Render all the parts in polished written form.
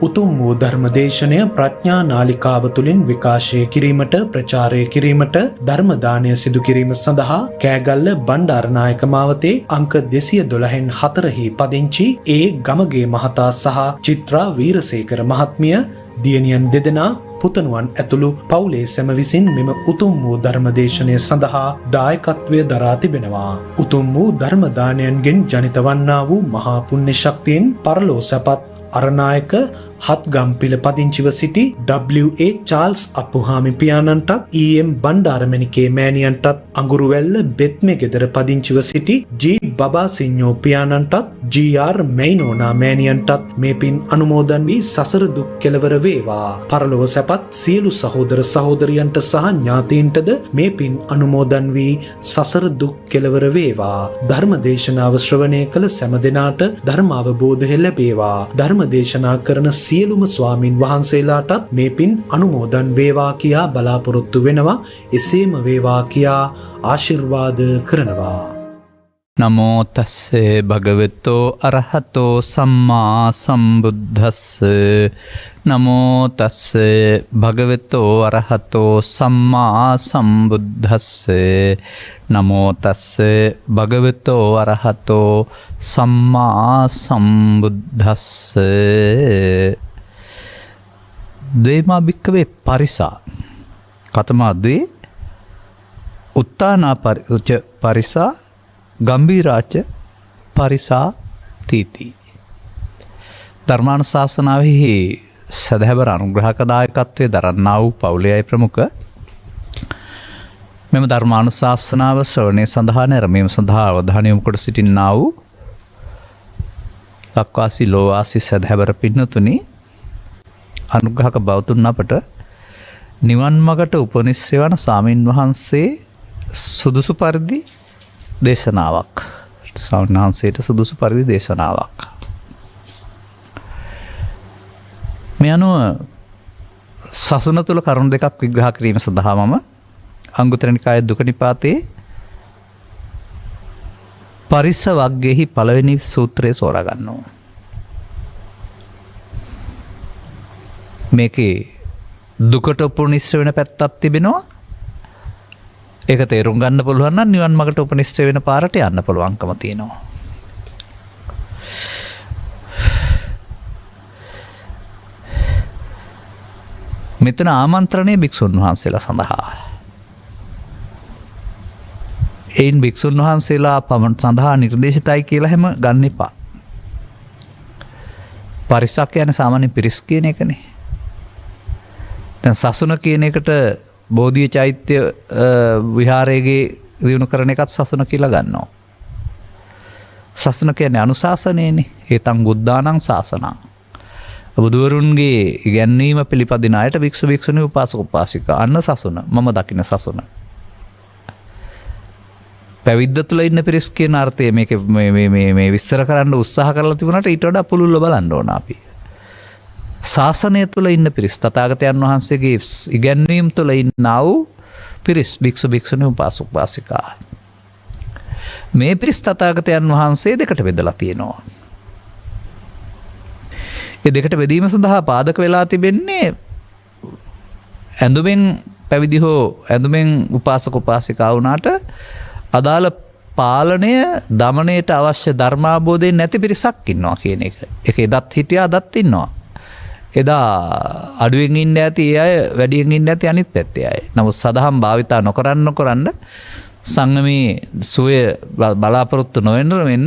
උතුම් වූ ධර්මදේශනය ප්‍රඥා නාලිකාව තුළින් විකාශය කිරීමට ප්‍රචාරය කිරීමට ධර්ම දානය සිදු කිරීම සඳහා කෑගල්ල බණ්ඩාරනායක මාවතේ අංක 212 4 පදිංචි ඒ ගමගේ මහතා සහ චිත්‍රා වීරසේකර මහත්මිය දියණියන් දෙදෙනා පුතණුවන් ඇතුළු පවුලේ සැම විසින් මෙම උතුම් වූ ධර්මදේශනය සඳහා දායකත්වය දරා තිබෙනවා. උතුම් වූ ධර්ම දානයන්ගෙන් ජනිත වන්නා වූ මහා පුණ්‍ය ශක්තියෙන් පරලෝ සැපත් අරනායක හත්ගම්පිල පදිංචිව සිටි W.A. Charles Appuhami පියාණන්ටත් E.M. බණ්ඩාරමණිකේ මෑණියන්ටත් අඟුරුවැල්ල බෙත්මේ ගෙදර පදිංචිව සිටි G. බබාසිඤ්ඤෝ පියාණන්ටත් G.R. මැයිනෝනා මෑණියන්ටත් මේ පින් අනුමෝදන් වී සසර දුක් කෙලවර වේවා. පරලොව සැපත් සියලු සහෝදර සහෝදරියන්ට සහ ඥාතීන්ටද මේ පින් අනුමෝදන් වී සසර දුක් කෙලවර වේවා. ධර්ම දේශනාව ශ්‍රවණය කළ සෑම දෙනාට ධර්ම අවබෝධය ලැබේවා. ධර්ම දේශනා කරන සියලුම ස්වාමින් වහන්සේලාටත් මේ පින් අනුමෝදන් වේවා කියා බලාපොරොත්තු වෙනවා. එසේම වේවා කියා ආශිර්වාද කරනවා. නමෝ තස්සේ භගවතෝ අරහතෝ සම්මා සම්බුද්දස්ස. නමෝ තස්සේ භගවතෝ අරහතෝ සම්මා සම්බුද්දස්ස. නමෝ තස්සේ භගවතෝ අරහතෝ සම්මා සම්බුද්දස්ස. ද්වේමා භික්ඛවේ පරිසා කතමා ද්වේ උත්තානා පරිසා ගම්බීරාච පරිසා තීති. ධර්මානුශාසනාවෙහි සදහැවර අනුග්‍රහක දායකත්වයේ දරන්නා වූ පවුලේ අය ප්‍රමුඛ මෙම ධර්මානුශාසනාව ශ්‍රවණය සඳහා නැරඹීම සඳහා අවධානය යොමු කොට සිටින්නා වූ ලක්වාසී ලෝවාසී සදහැවර පින්නතුනි, අනුග්‍රහක බෞතුන් අපට නිවන් මගට උපනිශ්‍රේ වන ස්වාමින් වහන්සේ සුදුසු පරිදි දේශනාවක් ස්වාමීන් වහන්සේට සුදුසු පරිදි දේශනාවක් මේ අනුව සසුන තුළ කරුණු දෙකක් විග්‍රහ කිරීම සඳහා මම අංගුත්තර නිකායේ දුක නිපාතේ පරිස්ස වග්ගයේහි පළවෙනි සූත්‍රය සෝරා ගන්නවා. මේකේ දුකට උපනිශ්‍රේ වෙන පැත්තක් තිබෙනවා. ඒක තේරුම් ගන්න පුළුවන් නම් නිවන් මාර්ගට උපනිශ්‍රේ වෙන පාරට යන්න පුළුවන්කම තියෙනවා. මෙතන ආමන්ත්‍රණය භික්ෂුන් වහන්සේලා සඳහා. එයින් භික්ෂුන් වහන්සේලා පමණ සඳහා නිර්දේශිතයි කියලා හැම ගන්න එපා. පරිසක් කියන්නේ සාමාන්‍ය පිරිස් කියන එකනේ. දැන් සසුන කියන එකට බෝධිය චෛත්‍ය විහාරයේ දිනු කරන එකත් සසුන කියලා ගන්නවා. සසුන කියන්නේ අනුශාසනයනේ. ඒතං බුද්ධානං ශාසනං. බුදුවරුන්ගේ ඉගැන්වීම පිළිපදින අයට භික්ෂු භික්ෂුණී උපාසක උපාසිකා අන්න සසුන. මම දකින සසුන. පැවිද්ද තුළ ඉන්න පිරිස් කියන අර්ථය මේක මේ විස්තර කරන්න උත්සාහ කරලා තිබුණාට ඊට වඩා පුළුල්ව බලන්න ඕන අපි. ශාසනය තුළ ඉන්න පිරිස් තථාගතයන් වහන්සේගේ ඉගැන්වීම් තුළ ඉන්නා වූ පිරිස් භික්ෂු භික්ෂුණී උපාසක උපාසිකා. මේ පිරිස් තථාගතයන් වහන්සේ දෙකට බෙදලා තියෙනවා. ඒ දෙකට බෙදීම සඳහා පාදක වෙලා තිබෙන්නේ ඇඳුමෙන් පැවිදි හෝ ඇඳුමෙන් උපාසක උපාසිකා වුණාට අදාළ පාලනය දමනයට අවශ්‍ය ධර්මාබෝධයෙන් නැති පිරිසක් ඉන්නවා කියන එක. ඒක එදත් හිටියා අදත් ඉන්නවා. එදා අඩුවෙන් ඉන්න ඇති ඒ අය වැඩියෙන් ඉන්න ඇති අනිත් පැත්තේ අය. නමුත් සදහම් භාවිතා නොකරන්න සංගමේ සුවය බලාපොරොත්තු නොවෙන්න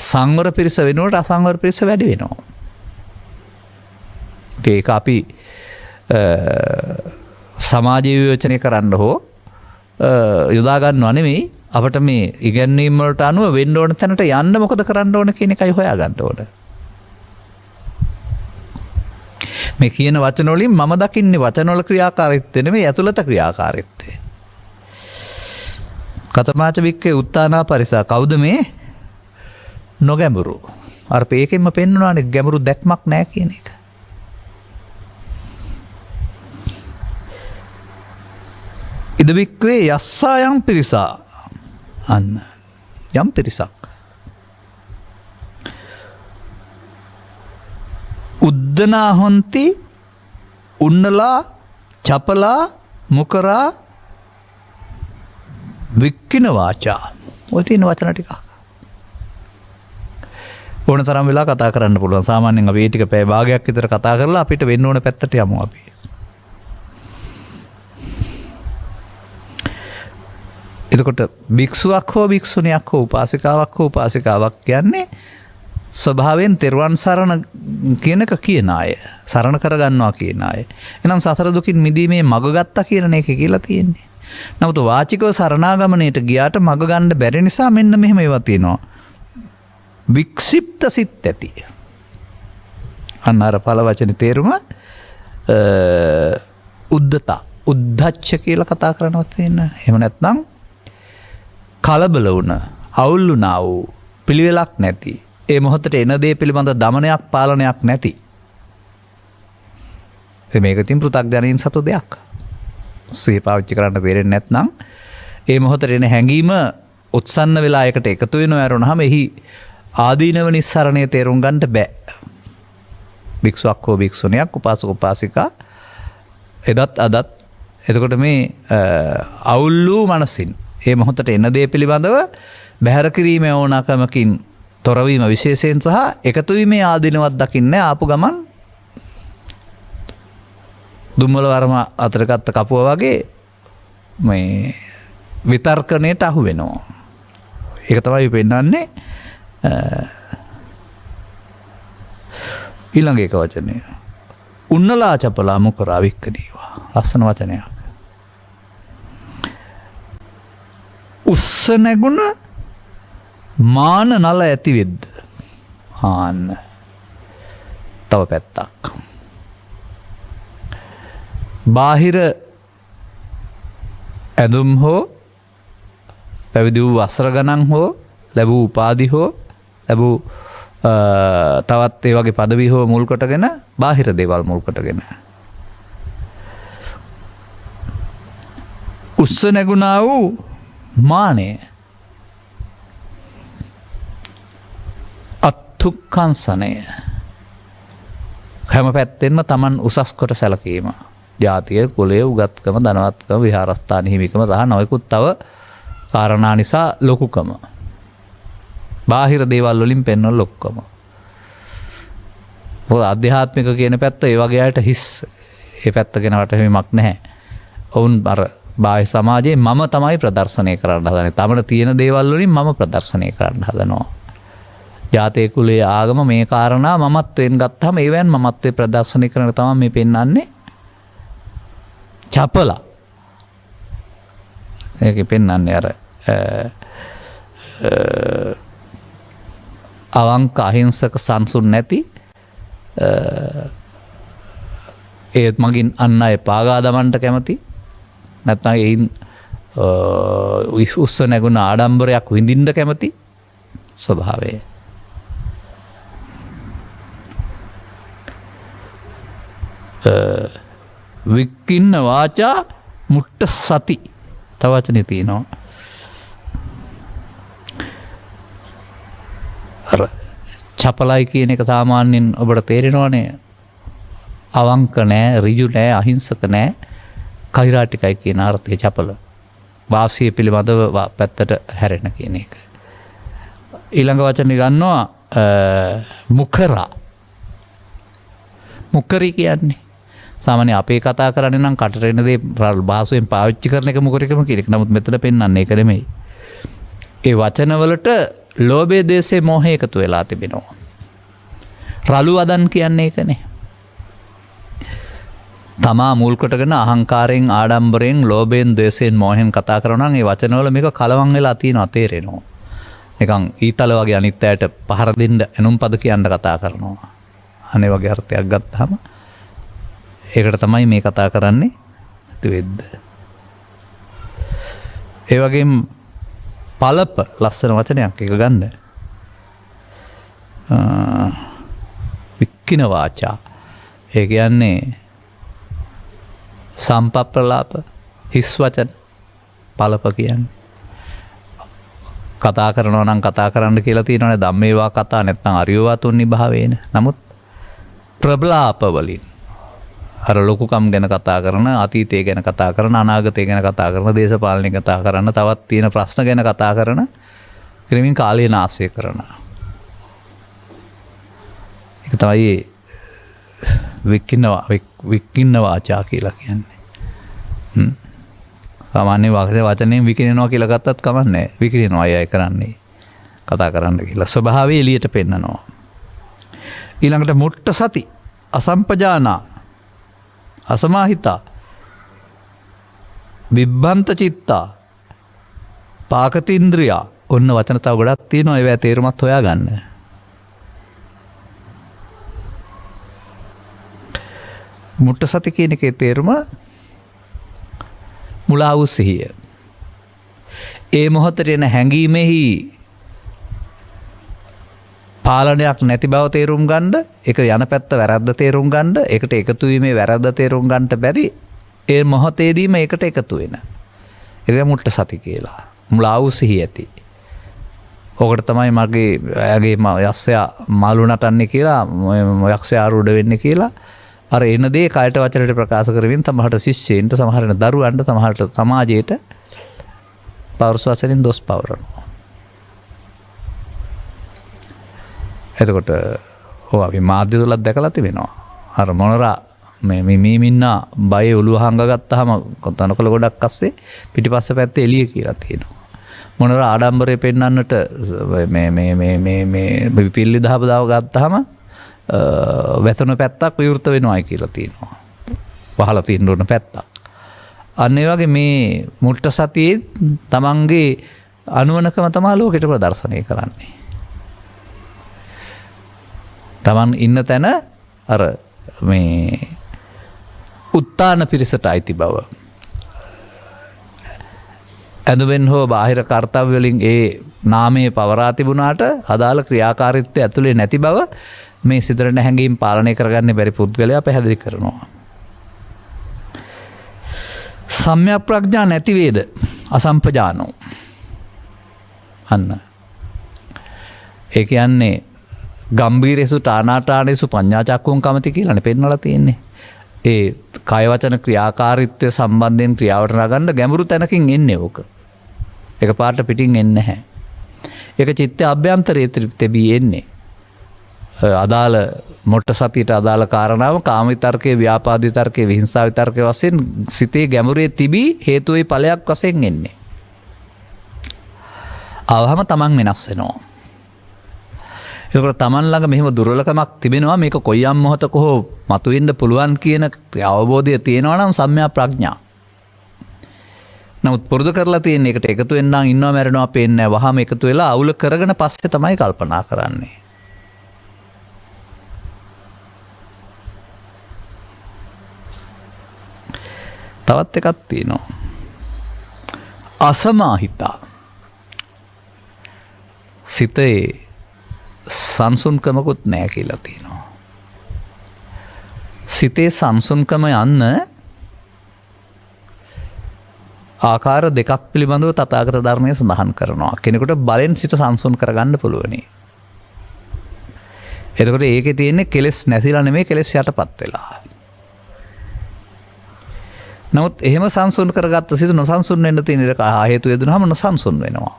සංවර පිරිස වෙනුවට අසංවර පිරිස වැඩි වෙනවා. ඒක අපි සමාජ විවේචනය කරන්න හෝ යොදා ගන්නව නෙමෙයි. අපිට මේ ඉගැන්වීම් වලට අනුව වෙන්න ඕන තැනට යන්න මොකද කරන්න ඕන කියන එකයි හොයා ගන්න ඕන. මේ කියන වචන වලින් මම දකින්නේ වචන වල ක්‍රියාකාරීත්වය නෙමෙයි ඇතුළත ක්‍රියාකාරීත්වය. කතමාච වික්කේ උත්තානා පරිසා කවුද මේ නොගැඹුරු? අර මේකෙන්ම පෙන්වනවානේ ගැඹුරු දැක්මක් නැහැ කියන එක. ඉද වික්කේ යස්සායන් පිරිසා අන්න යම් පිරිසක් උද්දනා හොන්ති උන්නලා චපලා මුකරා වික්කින වාචා. ඔය තියෙන වචන ටිකක් ඕන තරම් වෙලා කතා කරන්න පුළුවන්. සාමාන්‍යයෙන් අපි මේ ටික පැය භාගයක් විතර කතා කරලා අපිට වෙන්න ඕන පැත්තට යමු අපි. එතකොට භික්ෂුවක් හෝ භික්ෂුණියක් හෝ උපාසිකාවක් හෝ උපාසිකාවක් කියන්නේ ස්වභාවයෙන් තෙරුවන් සරණ කියන එක කියන අය. සරණ කරගන්නවා කියන අය. එහෙනම් සතර දුකින් මිදීමේ මඟ ගත්තා කියන එක කියලා තියෙන්නේ. නමුත් වාචිකව සරණාගමණයට ගියාට මඟ ගන්න බැරි නිසා මෙන්න මෙහෙම ඒවා තියෙනවා. වික්ෂිප්ත සිත් ඇති. අන්න අර පළ වචනේ තේරුම උද්දතා උද්ධච්ච කියලා කතා කරනවත් වෙන. එහෙම නැත්නම් කලබල වුණ අවුල් වුණා වූ පිළිවෙලක් නැති. ඒ මොහොතට එන දේ පිළිබඳ දමනයක් පාලනයක් නැති. මේක තින් පෘථග්ජනයින් සතු දෙයක්. සිහිය පාවිච්චි කරන්න තේරෙන්නේ නැත්නම් ඒ මොහොතට එන හැඟීම උත්සන්න වෙලා එකට එකතු වෙනවා යරුණාම එහි ආදීනව නිස්සරණය තේරුම් ගන්නට බෑ. භික්ෂුවක් හෝ භික්ෂුණියක් උපාසක උපාසිකා එදත් අදත් එතකොට මේ අවුල් වූ මනසින් ඒ මොහොතට එන දේ පිළිබඳව බැහැර කිරීමේ ඕනකමකින් තොරවීම විශේෂයෙන් සහ එකතු වීමේ ආදීනවත් දකින්නේ ආපු ගමන් දුම්වල වරම අතර ගත්ත කපුව වගේ මේ විතර්කණයට අහු වෙනවා. ඒක තමයි පෙන්නන්නේ. ඊළඟ එක වචනය උන්නලා චපලා මුකරා වික්කදීවා. ලස්සන වචනයක්. උස්ස නැගුණ මාන නල ඇති වෙද්ද. ආන්න තව පැත්තක්. බාහිර ඇඳුම් හෝ පැවිදි වූ වස්ත්‍ර ගණන් හෝ ලැබූ උපාධි හෝ ලැබූ තවත් ඒ වගේ පදවි හෝ මුල් කොටගෙන බාහිර දේවල් මුල් කොටගෙන උස්ස නැගුණා වූ මානය අත්තුක්කංසනය හැම පැත්තෙන්ම තමන් උසස් කොට සැලකීම. ජාතිය කුලය උගත්කම ධනවත්කම විහාරස්ථාන හිමිකම සහ නොයෙකුත් තව කාරණා නිසා ලොකුකම. බාහිර දේවල් වලින් පෙන්වන ලොක්කම. මොකද අධ්‍යාත්මික කියන පැත්ත ඒ වගේ අයට හිස්. ඒ පැත්ත ගැන වටහීමක් නැහැ. ඔවුන් අර බාහිර සමාජයේ මම තමයි ප්‍රදර්ශනය කරන්න හදන්නේ. තමන තියෙන දේවල් වලින් මම ප්‍රදර්ශනය කරන්න හදනවා. ජාතේ කුලයේ ආගම මේ කාරණා මමත්වයෙන් ගත්තාම ඒවෙන් මමත්වයේ ප්‍රදර්ශනය කරන තමයි මේ පෙන්වන්නේ. චපලා. ඒක පෙන්වන්නේ අර අවංක අහිංසක සංසුන් නැති ඒත් මගින් අන්න අය පාගා දමන්නට කැමති නැත්නම් එයින් උස්ස නැගුණ ආඩම්බරයක් විඳින්න කැමති ස්වභාවය. වික්කින්න වාචා මුට්ට සති තව වචනේ තියෙනවා. අර චපලයි කියන එක සාමාන්‍යයෙන් ඔබට තේරෙනවනේ. අවංක නෑ, ඍජු නෑ, අහිංසක නෑ, කෛරාටිකයි කියන අර්ථය චපල. වාසිය පිළිබඳව පැත්තට හැරෙන කියන එක. ඊළඟ වචනේ ගන්නවා මුකරා. මුකරි කියන්නේ සාමාන්‍ය අපේ කතා කරන්නේ නම් කටට එන දේ භාෂාවෙන් පාවිච්චි කරන එක මුකරිකම කියන එක. නමුත් මෙතන පෙන්වන්නේ ඒක නෙමෙයි. ඒ වචනවලට ලෝභය, දේශය, මෝහය එකතු වෙලා තිබෙනවා. රළු වදන් කියන්නේ ඒකනේ. තමා මුල් කොටගෙන අහංකාරයෙන්, ආඩම්බරයෙන්, ලෝභයෙන්, ද්වේෂයෙන්, මෝහෙන් කතා කරනවා නම් ඒ වචනවල මේක කලවම් වෙලා තියෙනවා තේරෙනවා. නිකන් ඊතල වගේ අනිත් අයට පහර දෙන්න එනුම් පද කියන්න කතා කරනවා. අනේ වගේ අර්ථයක් ගත්තාම ඒකට තමයි මේ කතා කරන්නේ වෙද්ද. ඒ වගේම පළප ලස්සන වචනයක් එක ගන්න. වික්කින වාචා. ඒ කියන්නේ සම්පප්‍රලාප හිස් වචන පළප කියන්නේ. කතා කරනවා නම් කතා කරන්න කියලා තියෙනවානේ ධම්මේවා කතා නැත්නම් අරියවා තුන් නිභාවේන. නමුත් ප්‍රබලාපවලින් අර ලොකුකම් ගැන කතා කරන, අතීතය ගැන කතා කරන, අනාගතය ගැන කතා කරන, දේශපාලනය කතා කරන, තවත් තියෙන ප්‍රශ්න ගැන කතා කරන ක්‍රමින් කාලය නාශය කරන. ඒක තමයි විකින්න වාචා කියලා කියන්නේ. සාමාන්‍ය වචනයෙන් විකිනනවා කියලා ගත්තත් කමන්නේ. විකිනනවා අය කරන්නේ කතා කරන්න කියලා. ස්වභාවය එළියට පෙන්නනවා. ඊළඟට මුට්ට සති, අසම්පජානා, අසමාහිතා, විබ්බන්ත චිත්තා, පාකතින්ද්‍රියා, ඔන්න වචන තව ගොඩක් තියෙනවා. ඒවා තේරුමත් හොයාගන්න. මුට්ට සති කියන එකේ තේරුම මුලා වූ සිහිය. ඒ මොහොතේ එන හැඟීමෙහි පාලනයක් නැති බව තේරුම් ගන්න, ඒක යන පැත්ත වැරද්ද තේරුම් ගන්න, ඒකට එකතු වීමේ වැරද්ද තේරුම් ගන්නට බැරි ඒ මොහොතේදීම ඒකට එකතු වෙන. ඒක මුට්ට සති කියලා. මුලා වූ සිහිය ඇති. ඕකට තමයි මගේ යක්ෂයා මාළු නටන්නේ කියලා, යක්ෂයා ආරූඪ වෙන්නේ කියලා අර එන දේ කයට වචනයට ප්‍රකාශ කරමින් සමහරට ශිෂ්‍යයන්ට, සමහරට දරුවන්ට, සමහරට සමාජයට පෞරුෂ වචනෙන් දොස් පවරනවා. එතකොට අපි මාධ්‍ය තුලත් දැකලා තිබෙනවා. අර මොනරා මේ මීමින්නා බය ඔළුව හංගගත්තාම තනකොළ ගොඩක් අස්සේ පිටිපස්ස පැත්තේ එළිය කියලා තියෙනවා. මොනරා ආඩම්බරේ පෙන්වන්නට මේ පිල්ලි දහව ගත්තාම වැතන පැත්තක් විවෘත වෙනවායි කියලා තියෙනවා. වහලා තියෙන ඕන පැත්තක්. අන්න ඒ වගේ මේ මුට්ට සතියේ තමන්ගේ අනුවණකම තමයි ලෝකෙට ප්‍රදර්ශනය කරන්නේ. තමන් ඉන්න තැන අර මේ උත්තාන පිරිසට අයිති බව. ඇඳුමෙන් හෝ බාහිර කර්තව්‍ය වලින් ඒ නාමයේ පවරා තිබුණාට අදාළ ක්‍රියාකාරීත්වය ඇතුලේ නැති බව මේ සිතරන හැඟීම් පාලනය කරගන්න බැරි පුද්ගලයා පැහැදිලි කරනවා. සම්‍යක් ප්‍රඥා නැති වේද අසම්පජානෝ. අන්න. ඒ කියන්නේ ගම්බීරේසු තානාටානේසු පඤ්ඤා චක්කුං කමති කියලානේ පෙන්නලා තියෙන්නේ. ඒ කය වචන ක්‍රියාකාරීත්වය සම්බන්ධයෙන් ක්‍රියාවට නගන්න ගැඹුරු තැනකින් එන්නේ ඕක. ඒක පාට පිටින් එන්නේ නැහැ. ඒක චිත්ත අභ්‍යන්තරයේ තිබී එන්නේ. අදාළ මොට්ට සතියට අදාළ කාරණාව කාම විතර්කයේ, ව්‍යාපාද විතර්කයේ, විහිංසා විතර්කයේ වශයෙන් සිතේ ගැඹුරේ තිබී හේතුවේ ඵලයක් වශයෙන් එන්නේ. අවහම තමන් වෙනස් වෙනවා. ඒකට තමන් ළඟ මෙහෙම දුර්වලකමක් තිබෙනවා, මේක කොයියම් මොහොතක හෝ මතුවෙන්න පුළුවන් කියන අවබෝධය තියෙනවා නම් සම්‍යක් ප්‍රඥා. නමුත් පුරුදු කරලා තියෙන එකට එකතු වෙන්නම් ඉන්නවා මැරෙනවා පේන්නේ නැහැ. වහම එකතු වෙලා අවුල කරගෙන පස්සේ තමයි කල්පනා කරන්නේ. තවත් එකක් තියෙනවා. අසමාහිතා. සිතේ සංසුන්කමකුත් නැහැ කියලා තියෙනවා. සිතේ සංසුන්කම යන්න ආකාර දෙකක් පිළිබඳව තථාගත ධර්මයේ සඳහන් කරනවා. කෙනෙකුට බලෙන් සිත සංසුන් කරගන්න පුළුවනි. එතකොට ඒකේ තියෙන්නේ කෙලෙස් නැතිලා නෙමෙයි, කෙලෙස් යටපත් වෙලා. නමුත් එහෙම සංසුන් කරගත්ත සිත නොසන්සුන් වෙන්න තියෙන එක හේතු යෙදුනහම නොසන්සුන් වෙනවා.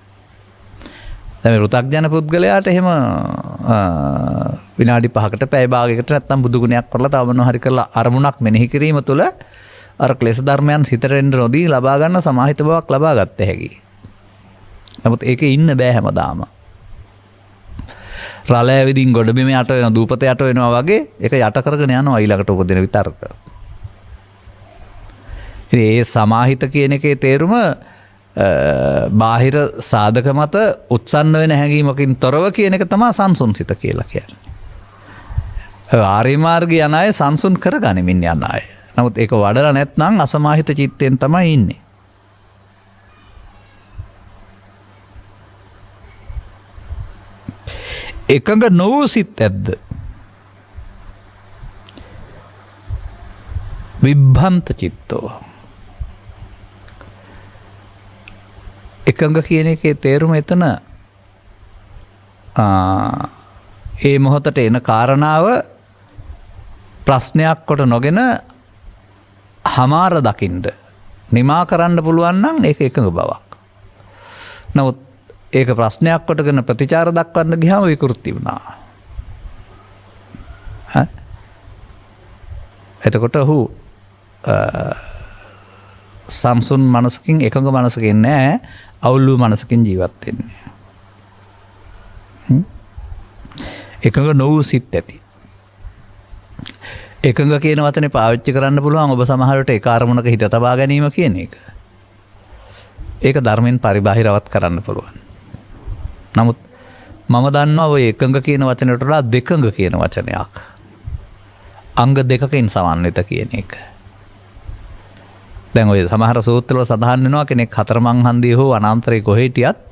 දැන් මේ ෘතග්ජන පුද්ගලයාට එහෙම විනාඩි 5කට පැය භාගයකට නැත්තම් බුදු ගුණයක් කරලා තව මොනවා හරි කරලා අරමුණක් මෙනෙහි කිරීම තුළ අර ක්ලේශ ධර්මයන් හිතට එන්න නොදී ලබා ගන්න සමාහිත බවක් ලබා ගන්න හැකියි. නමුත් ඒකේ ඉන්න බෑ හැමදාම. රළය විදිහින් ගොඩබිම යට වෙන දූපත යට වෙනවා වගේ ඒක යට කරගෙන යනවා ඊළඟට උපදින විතර්ක. ඉතින් ඒ සමාහිත කියන එකේ තේරුම බාහිර සාධක මත උත්සන්න වෙන හැඟීමකින් තොරව කියන එක තමයි සංසුන්සිත කියලා කියන්නේ. ආර්ය මාර්ගය යන අය සංසුන් කරගනිමින් යන අය. නමුත් ඒක වඩලා නැත්නම් අසමාහිත චිත්තයෙන් තමයි ඉන්නේ. එකඟ නොවූ සිත් ඇද්ද? විභ්‍රන්ත චිත්තෝ. එකඟ කියන එකේ තේරුම එතන ඒ මොහොතට එන කාරණාව ප්‍රශ්නයක් කොට නොගෙන හමාර දකින්න නිමා කරන්න පුළුවන් නම් ඒක එකඟ බවක්. නමුත් ඒක ප්‍රශ්නයක් කොටගෙන ප්‍රතිචාර දක්වන්න ගියාම විකෘති වුණා. එතකොට ඔහු සම්සුන් මනසකින් එකඟ මනසකින් නෑ අවුල් වූ මනසකින් ජීවත් වෙන්නේ. එකඟ නොවූ සිත් ඇති. එකඟ කියන වචනේ පාවිච්චි කරන්න පුළුවන් ඔබ සමහරට ඒ කාර්මුණක හිත තබා ගැනීම කියන එක. ඒක ධර්මයෙන් පරිබාහිරවත් කරන්න පුළුවන්. නමුත් මම දන්නවා ඔය එකඟ කියන වචනයට වඩා දෙකඟ කියන වචනයක්. අංග දෙකකින් සමන්විත කියන එක. දැන් ඔය සමහර සූත්‍රවල සඳහන් වෙනවා කෙනෙක් හතරමං හන්දියේ හෝ අනාන්තරයේ කොහේ හිටියත්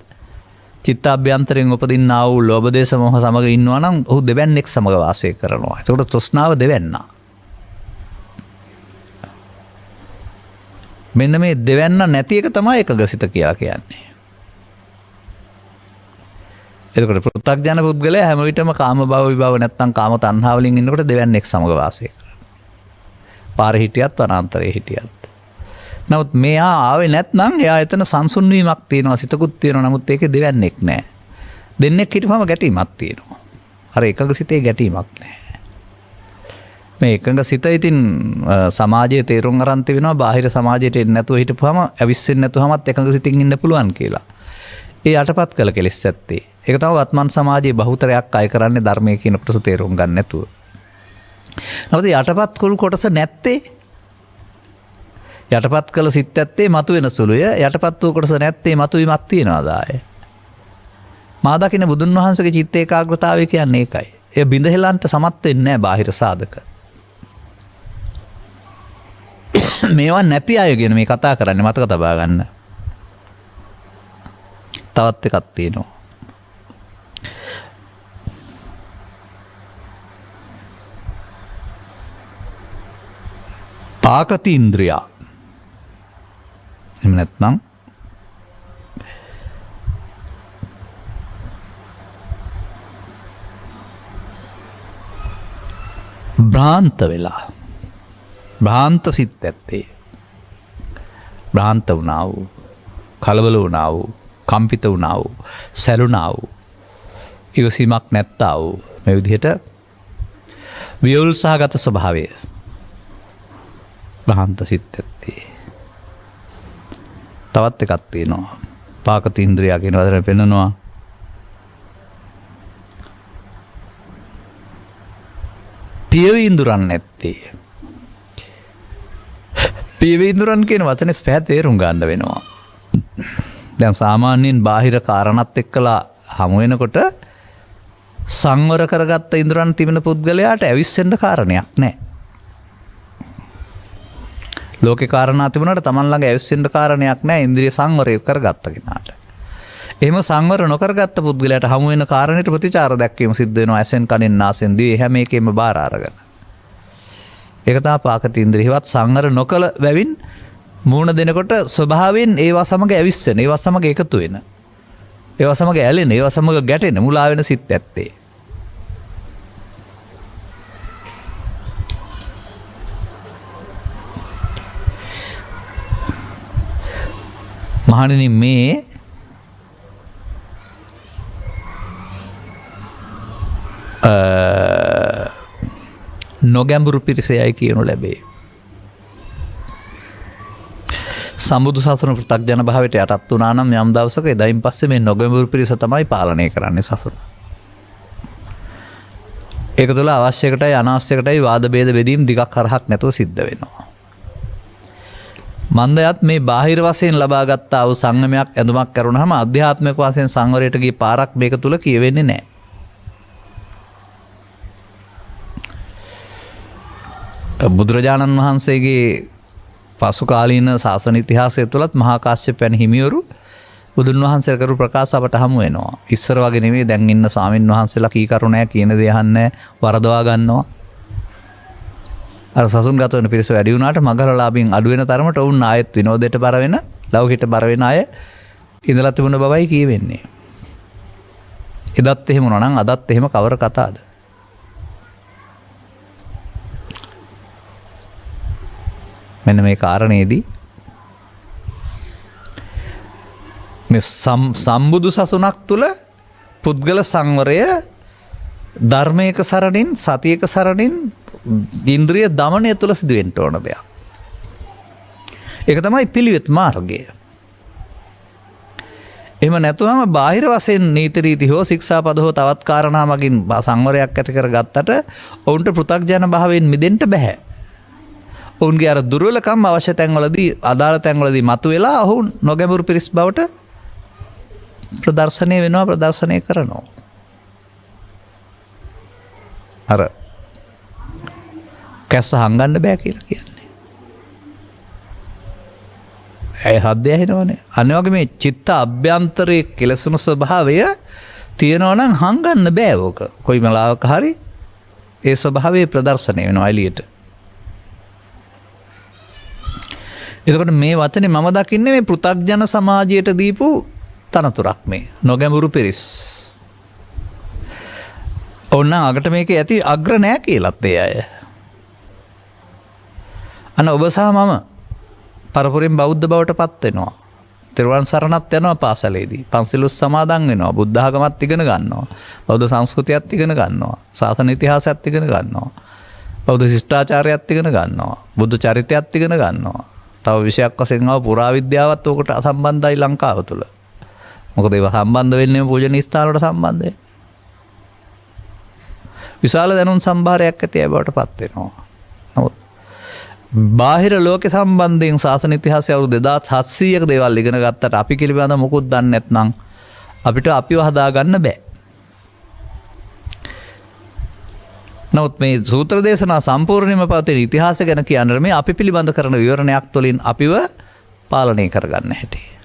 චිත්තාභ්‍යන්තරයෙන් උපදින්නා වූ ලෝභ දේශ මොහ සමග ඉන්නවා නම් ඔහු දෙවන්නේක් සමග වාසය කරනවා. ඒකට තෘෂ්ණාව දෙවන්නා. මෙන්න මේ දෙවන්න නැති එක තමයි එකඟ සිත කියලා කියන්නේ. එතකොට පෘථග්ජන පුද්ගලයා හැම විටම කාම භව විභව නැත්තම් කාම තණ්හා වලින් ඉන්නකොට දෙවන්නේක් සමග වාසය කරනවා. පාරේ හිටියත් වනාන්තරයේ හිටියත්. නමුත් මෙයා ආවේ නැත්නම් එයා එතන සංසුන් වීමක් තියෙනවා සිතකුත් තියෙනවා නමුත් ඒකේ දෙවන්නේක් නැහැ. දෙන්නෙක් හිටපම ගැටීමක් තියෙනවා. අර එකඟ සිතේ ගැටීමක් නැහැ. මේ එකඟ සිත ඉතින් සමාජයේ තේරුම් අරන් තිබෙනවා බාහිර සමාජයට එන්නේ නැතුව හිටපුවම ඇවිස්සෙන්නේ නැතුවමත් එකඟ සිතින් ඉන්න පුළුවන් කියලා. ඒ යටපත් කළ කෙලෙස් ඇත්තේ. ඒක තමයි වත්මන් සමාජයේ බහුතරයක් අය කරන්නේ ධර්මයේ කියන කොටස තේරුම් ගන්න නැතුව. නමුත් යටපත් කුළු කොටස නැත්තේ යටපත් කළ සිත් ඇත්තේ මතුවෙන සුළුය. යටපත් වූ කොටස නැත්තේ මතුවීමක් තියනවාද ආයේ. මා දකින බුදුන් වහන්සේගේ චිත්ත ඒකාග්‍රතාවය කියන්නේ ඒකයි. ඒ බිඳහෙලන්ට සමත් වෙන්නේ නැහැ බාහිර සාධක. මේවා නැති අය ගැන මේ කතා කරන්නේ මතක තබා ගන්න. තවත් එකක් තියෙනවා. පාකති ඉන්ද්‍රියා. එහෙම නැත්නම් භ්‍රාන්ත වෙලා භ්‍රාන්ත සිත් ඇත්තේ භ්‍රාන්ත වුණා වූ කලබල වුණා වූ කම්පිත වුණා වූ සැලුණා වූ ඉවසීමක් නැත්තා වූ මේ විදිහට වියුල් සහගත ස්වභාවය භ්‍රාන්ත සිත් ඇත්තේ. තවත් එකක් තියෙනවා. පාකති ඉන්ද්‍රියා කියන වචනේ පෙන්නනවා පියවි ඉඳුරන් නැත්තේ. පියවි ඉඳුරන් කියන වචනේ පැහැදිලිව ගන්න වෙනවා. දැන් සාමාන්‍යයෙන් බාහිර කාරණාත් එක්කලා හමු වෙනකොට සංවර කරගත්ත ඉඳුරන් තිබෙන පුද්ගලයාට ඇවිස්සෙන්න කාරණයක් නැහැ. ලෝකේ කාරණා තිබුණාට Taman ළඟ ඇවිස්සෙන්න කාරණයක් නැහැ ඉන්ද්‍රිය සංවරය කරගත්ත කෙනාට. එහෙම සංවර නොකරගත්ත පුද්ගලයාට හමු වෙන කාරණේට ප්‍රතිචාර දැක්වීම සිද්ධ වෙනවා ඇසෙන් කනෙන් නාසෙන් දිවෙන් හැම එකෙම බාර අරගෙන. ඒක තමයි පාකති ඉන්ද්‍රියවත් සංවර නොකල බැවින් මූණ දෙනකොට ස්වභාවයෙන් ඒවා සමග ඇවිස්සෙන, ඒවා සමග එකතු වෙන, ඒවා සමග ඇලෙන, ඒවා සමග ගැටෙන, මුලා වෙන සිත් ඇත්තේ. මහණෙනි මේ නොගැඹුරු පිරිසයයි කියනු ලැබේ. සම්බුදු සසුන පෘථග්ජන භාවයට යටත් වුණා නම් යම් දවසක එදායින් පස්සේ මේ නොගැඹුරු පිරිස තමයි පාලනය කරන්නේ සසුන. ඒක තුළ අවශ්‍යකටයි අනවශ්‍යකටයි වාද ભેද බෙදීම් දිගක් හරහක් නැතුව සිද්ධ වෙනවා. මන්දයත් මේ බාහිර වශයෙන් ලබා ගත්තා වූ සංයමයක් ඇඳුමක් කරුණාම අධ්‍යාත්මික වශයෙන් සංවරයට ගිය පාරක් මේක තුල කියවෙන්නේ නැහැ. බුදුරජාණන් වහන්සේගේ පසු කාලීන ශාසන ඉතිහාසය තුලත් මහා කාශ්‍යප යන හිමිවරු බුදුන් වහන්සේ කරු ප්‍රකාශ අපට හමු වෙනවා. ඉස්සර වගේ නෙමෙයි දැන් ඉන්න ස්වාමින් වහන්සේලා කී කරු නැහැ කියන දේ අහන්නේ වරදවා ගන්නවා. අර සසුන් ගත වෙන පිරිස වැඩි වුණාට මගහලලාභින් අඩු වෙන තරමට වුන් ආයෙත් විනෝදයට බර වෙන, ලෞකිකට බර වෙන අය ඉඳලා තිබුණ බවයි කියවෙන්නේ. එදත් එහෙම වුණා නම් අදත් එහෙම කවර කතාවද? මෙන්න මේ කාරණේදී මේ සම්බුදු සසුනක් තුළ පුද්ගල සංවරය ධර්මයක සරණින් සතියක සරණින් ඉන්ද්‍රිය දමනය තුළ සිදුවෙන්න ඕන දෙයක්. ඒක තමයි පිළිවෙත් මාර්ගය. එහෙම නැතුවම බාහිර වශයෙන් නීති රීති හෝ ශික්ෂාපද හෝ තවත් කාරණා මගින් සංවරයක් ඇති කර ගත්තට ඔවුන්ට පෘථග්ජන භාවයෙන් මිදෙන්න බෑ. ඔවුන්ගේ අර දුර්වලකම් අවශ්‍ය තැන්වලදී අදාළ තැන්වලදී මතුවෙලා ඔවුන් නොගැඹුරු පිරිස් බවට ප්‍රදර්ශනය වෙනවා, ප්‍රදර්ශනය කරනවා. අර කැස්ස හංගන්න බෑ කියලා කියන්නේ. ඇයි හද්ද ඇහෙනවනේ. අනිත් වගේ මේ චිත්ත අභ්‍යන්තරයේ කෙලසුණු ස්වභාවය තියෙනවා නම් හංගන්න බෑ ඕක. කොයි මලාවක හරි ඒ ස්වභාවය ප්‍රදර්ශනය වෙනවා එළියට. එතකොට මේ වචනේ මම දකින්නේ මේ පෘථග්ජන සමාජයට දීපු තනතුරක් මේ නොගැඹුරු පිරිස්. ඔන්න අගට මේක ඇති අග්‍ර නෑ කියලත් ඒ අය. අන්න ඔබ සහ මම පරපුරෙන් බෞද්ධ බවට පත් වෙනවා. තෙරුවන් සරණත් යනවා පාසලේදී. පන්සිලුත් සමාදන් වෙනවා. බුද්ධ ආගමත් ඉගෙන ගන්නවා. බෞද්ධ සංස්කෘතියත් ඉගෙන ගන්නවා. ශාසන ඉතිහාසයත් ඉගෙන ගන්නවා. බෞද්ධ ශිෂ්ටාචාරයත් ඉගෙන ගන්නවා. බුද්ධ චරිතයත් ඉගෙන ගන්නවා. තව විෂයක් වශයෙන් ආව පුරාවිද්‍යාවත් ඔකට සම්බන්ධයි ලංකාව තුළ. මොකද ඒවා සම්බන්ධ වෙන්නේ පූජනීය ස්ථාන වලට සම්බන්ධයි. විශාල දැනුම් සම්භාරයක් ඇති අය බවට පත් වෙනවා. නමුත් බාහිර ලෝක සම්බන්ධයෙන් ශාසන ඉතිහාසය අවුරුදු 2700ක දේවල් ඉගෙන ගත්තට අපි පිළිබඳ මොකුත් දන්නේ නැත්නම් අපිට අපිව හදා ගන්න බෑ. නමුත් මේ සූත්‍ර දේශනා සම්පූර්ණයෙන්ම පවතින ඉතිහාසය ගැන කියනකොට මේ අපි පිළිබඳ කරන විවරණයක් තුළින් අපිව පාලනය කරගන්න හැටි.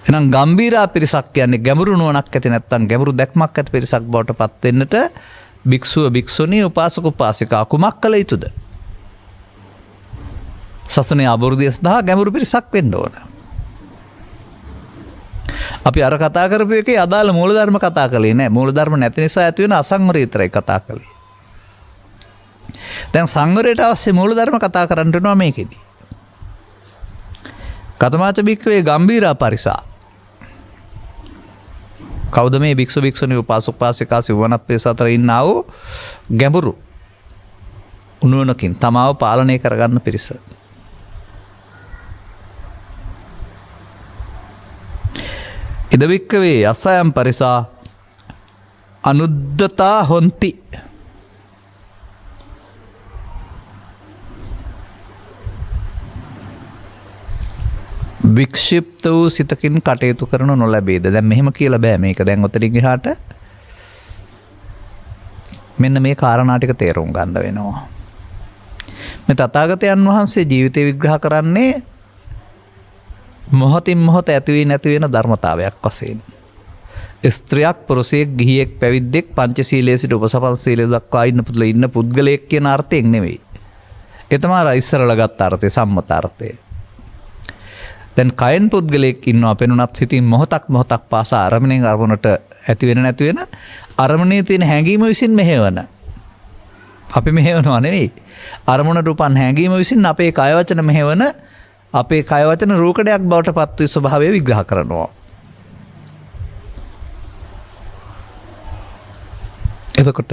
එහෙනම් ගම්බීරා පිරිසක් කියන්නේ ගැඹුරු නුවණක් ඇති නැත්නම් ගැඹුරු දැක්මක් ඇති පිරිසක් බවට පත් වෙන්නට භික්ෂුව භික්ෂුණී උපාසක උපාසිකා කුමක් කළ යුතුද? සසනේ අබුරුදිය සඳහා ගැඹුරු පිරිසක් වෙන්න ඕන. අපි අර කතා කරපු එකේ අදාළ මූලධර්ම කතා කළේ නෑ. මූලධර්ම නැති නිසා ඇති වෙන අසංවරය විතරයි කතා කළේ. දැන් සංවරයට අවශ්‍ය මූලධර්ම කතා කරන්න වෙනවා මේකෙදි. කතමාච භික්ඛවේ ගම්බීරා පරිසා. කවුද මේ භික්ෂු භික්ෂුණී උපාසක උපාසිකා සිවණක් පිරිස අතර ඉන්නා වූ ගැඹුරු නුවණකින් තමාව පාලනය කරගන්න පිරිස. ඉද භික්ඛවේ අසයම් පරිසා අනුද්දතා හොಂತಿ. වික්ෂිප්ත වූ සිතකින් කටයුතු කරන නොලැබේද? දැන් මෙහෙම කියලා බෑ මේක. දැන් ඔතනින් එහාට මෙන්න මේ කාරණා ටික තේරුම් ගන්න වෙනවා. මේ තථාගතයන් වහන්සේ ජීවිතය විග්‍රහ කරන්නේ මොහොතින් මොහොත ඇති වී නැති වෙන ධර්මතාවයක් වශයෙන්. ස්ත්‍රියක්, පුරුෂයෙක්, ගිහියෙක්, පැවිද්දෙක් පංචශීලයේ සිට උපසපන් සීලය දක්වා ඉන්න පුද්ගලයෙක් කියන අර්ථයෙන් නෙවෙයි. ඒ තමයි ඉස්සරලා ගත්ත අර්ථය, සම්මත අර්ථය. දැන් කයෙන් පුද්ගලයෙක් ඉන්නවා පෙනුනත් සිතින් මොහොතක් පාසා අරමුණෙන් අරමුණට ඇති වෙන නැති වෙන අරමුණේ තියෙන හැඟීම විසින් මෙහෙවන. අපි මෙහෙවනවා නෙවෙයි. අරමුණට උපන් හැඟීම විසින් අපේ කය වචන මෙහෙවන, අපේ කය වචන රූකඩයක් බවට පත් වූ ස්වභාවය විග්‍රහ කරනවා. එතකොට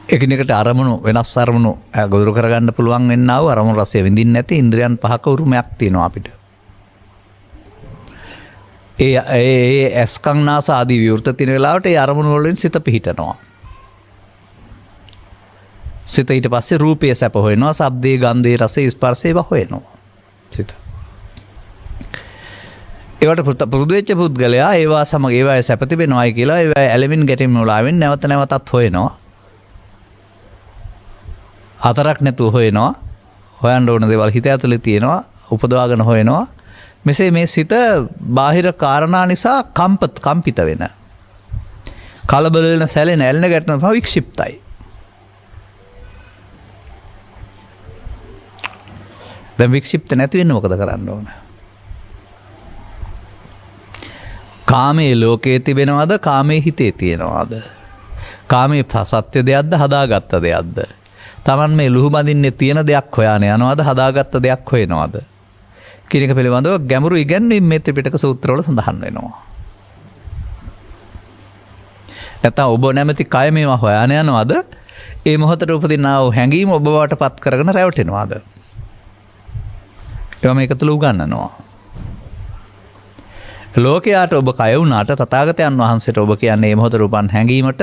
එකිනෙකට අරමුණු වෙනස් අරමුණු ගොදුරු කරගන්න පුළුවන් වෙන්නා වූ අරමුණු රසය විඳින්න නැති ඉන්ද්‍රියන් පහක උරුමයක් තියෙනවා අපිට. ඒ ඇස්කම් නාස ආදී විවෘත තියෙන වෙලාවට ඒ අරමුණු වලින් සිත පිහිටනවා. සිත ඊට පස්සේ රූපයේ සැප හොයනවා, ශබ්දයේ, ගන්ධයේ, රසයේ, ස්පර්ශයේ හොයනවා. සිත. ඒවට පුරුදු වෙච්ච පුද්ගලයා ඒවා සමග ඒවායේ සැප තිබෙනවායි කියලා ඒවා ඇලෙමින් ගැටෙමින් උලාවෙන් නැවත නැවතත් හොයනවා. අතරක් නැතුව හොයනවා. හොයන්න ඕන දේවල් හිත ඇතුලේ තියෙනවා. උපදවාගෙන හොයනවා. මෙසේ මේ සිත බාහිර කාරණා නිසා කම්පිත වෙන. කලබල වෙන, සැලෙන, ඇලෙන ගැටෙන වික්ෂිප්තයි. දැන් වික්ෂිප්ත නැති වෙන්න මොකද කරන්න ඕන? කාමයේ ලෝකයේ තිබෙනවද? කාමයේ හිතේ තියෙනවද? කාමයේ සත්‍ය දෙයක්ද හදාගත්ත දෙයක්ද? Taman මේ ලුහු බඳින්නේ තියෙන දෙයක් හොයාන යනවාද හදාගත්ත දෙයක් හොයනවාද? කියන එක පිළිබඳව ගැඹුරු ඉගැන්වීම් මේ ත්‍රිපිටක සූත්‍රවල සඳහන් වෙනවා. නැත්නම් ඔබ නැමැති කය මේවා හොයාන යනවාද? ඒ මොහොතට උපදිනා වූ හැඟීම ඔබ වට පත් කරගෙන රැවටෙනවාද? ඒවා මේක තුල උගන්වනවා. ලෝකයාට ඔබ කය වුණාට තථාගතයන් වහන්සේට ඔබ කියන්නේ මේ මොහොතේ උපන් හැඟීමට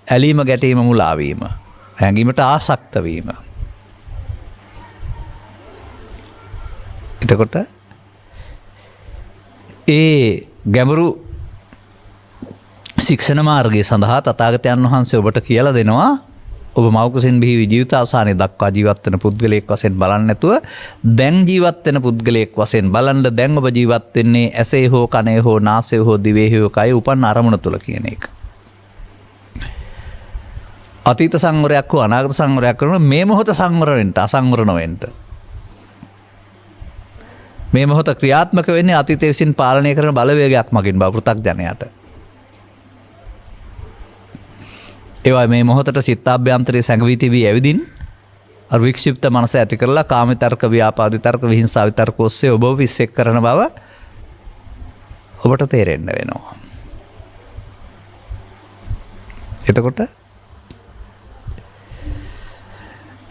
ඇලීම ගැටීම මුලා වීම. හැඟීමට ආසක්ත වීම. එතකොට ඒ ගැඹුරු ශික්ෂණ මාර්ගය සඳහා තථාගතයන් වහන්සේ ඔබට කියලා දෙනවා ඔබ මව්කුසින් බිහි ජීවිත අවසානයේ දක්වා ජීවත් වෙන පුද්ගලයෙක් වශයෙන් බලන්නේ නැතුව දැන් ජීවත් වෙන පුද්ගලයෙක් වශයෙන් බලන්න. දැන් ඔබ ජීවත් වෙන්නේ ඇසේ හෝ කනේ හෝ නාසයේ හෝ දිවේ හෝ කයේ උපන් අරමුණ තුල කියන එක. අතීත සංවරයක් හෝ අනාගත සංවරයක් කරන මේ මොහොත සංවර වෙන්න අසංවර නොවෙන්න. මේ මොහොත ක්‍රියාත්මක වෙන්නේ අතීතයේ විසින් පාලනය කරන බලවේගයක් මගින් බව පෘථග්ජනයාට. ඒවා මේ මොහොතට සිතාභ්‍යන්තරයේ සැඟවී තිබී ඇවිදින් අර වික්ෂිප්ත මනස ඇති කරලා කාම විතර්ක ව්‍යාපාද විතර්ක විහිංසා විතර්ක ඔස්සේ ඔබව විශ්ෙක් කරන බව ඔබට තේරෙන්න වෙනවා. එතකොට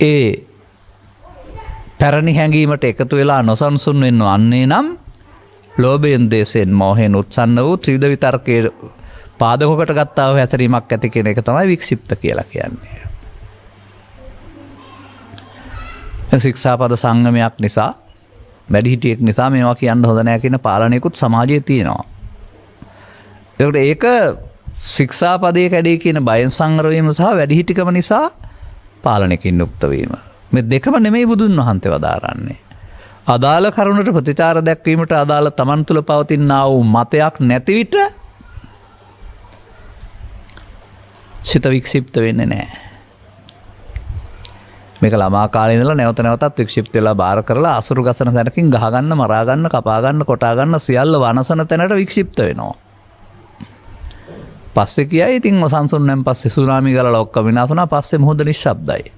ඒ පැරණි හැඟීමට එකතු වෙලා නොසන්සුන් වෙන්න වන්නේ නම් ලෝභයෙන් දේශයෙන් මෝහයෙන් උත්සන්න වූ ත්‍රිවිධ විතර්කයේ පාදකකට ගත්තා වූ හැතරීමක් ඇති කෙන එක තමයි වික්ෂිප්ත කියලා කියන්නේ. ශික්ෂාපද සංගමයක් නිසා වැඩිහිටියෙක් නිසා මේවා කියන්න හොඳ නැහැ කියන පාලනයකුත් සමාජයේ තියෙනවා. ඒක ශික්ෂාපදයේ කැඩේ කියන බයෙන් සංවර වීම සහ වැඩිහිටිකම නිසා පාලනයකින් යුක්ත වීම. මේ දෙකම නෙමෙයි බුදුන් වහන්සේ වදාරන්නේ. අදාළ කරුණට ප්‍රතිචාර දැක්වීමට අදාළ තමන් තුළ පවතිනා වූ මතයක් නැති විට සිත වික්ෂිප්ත වෙන්නේ නැහැ. මේක ළමා කාලේ ඉඳලා නැවත නැවතත් වික්ෂිප්ත වෙලා බාර කරලා අසුරු ගසන තැනකින් ගහ ගන්න, මරා ගන්න, කපා ගන්න, කොටා ගන්න සියල්ල වනසන තැනට වික්ෂිප්ත වෙනවා. පස්සේ කියයි ඉතින් සංසුන්නෙන් පස්සේ සුනාමි ගලලා ඔක්කොම විනාශ වුණා. පස්සේ මොහොත නිශ්ශබ්දයි.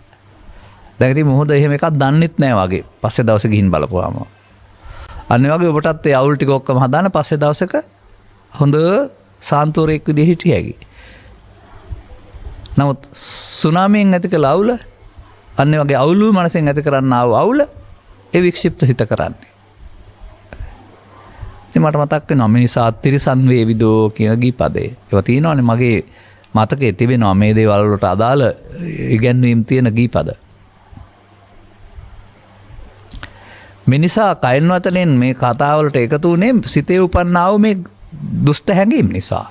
දැන් ඉතින් මොහොත එහෙම එකක් දන්නෙත් නැහැ වගේ. පස්සේ දවසේ ගිහින් බලපුවාම. අන්න ඒ වගේ ඔබටත් ඒ අවුල් ටික ඔක්කොම හදාන පස්සේ දවසක හොඳ සාන්තුවරයෙක් විදිහට හිටිය හැකි. නමුත් සුනාමියෙන් ඇති කළ අවුල අන්න ඒ වගේ අවුල් මනසෙන් ඇති කරන්න ආව අවුල ඒ වික්ෂිප්ත හිත කරන්නේ. ඉතින් මට මතක් වෙනවා මිනිසා තිරිසන් වේවිදෝ කියන ගීපදේ. ඒවා තියෙනවානේ මගේ මතකයේ තිබෙනවා මේ දේවල් වලට අදාළ ඉගැන්වීම් තියෙන ගීපද. මිනිසා කයින් වතනෙන් මේ කතාවලට එකතු වුණේ සිතේ උපන්නා වූ මේ දුෂ්ට හැඟීම් නිසා.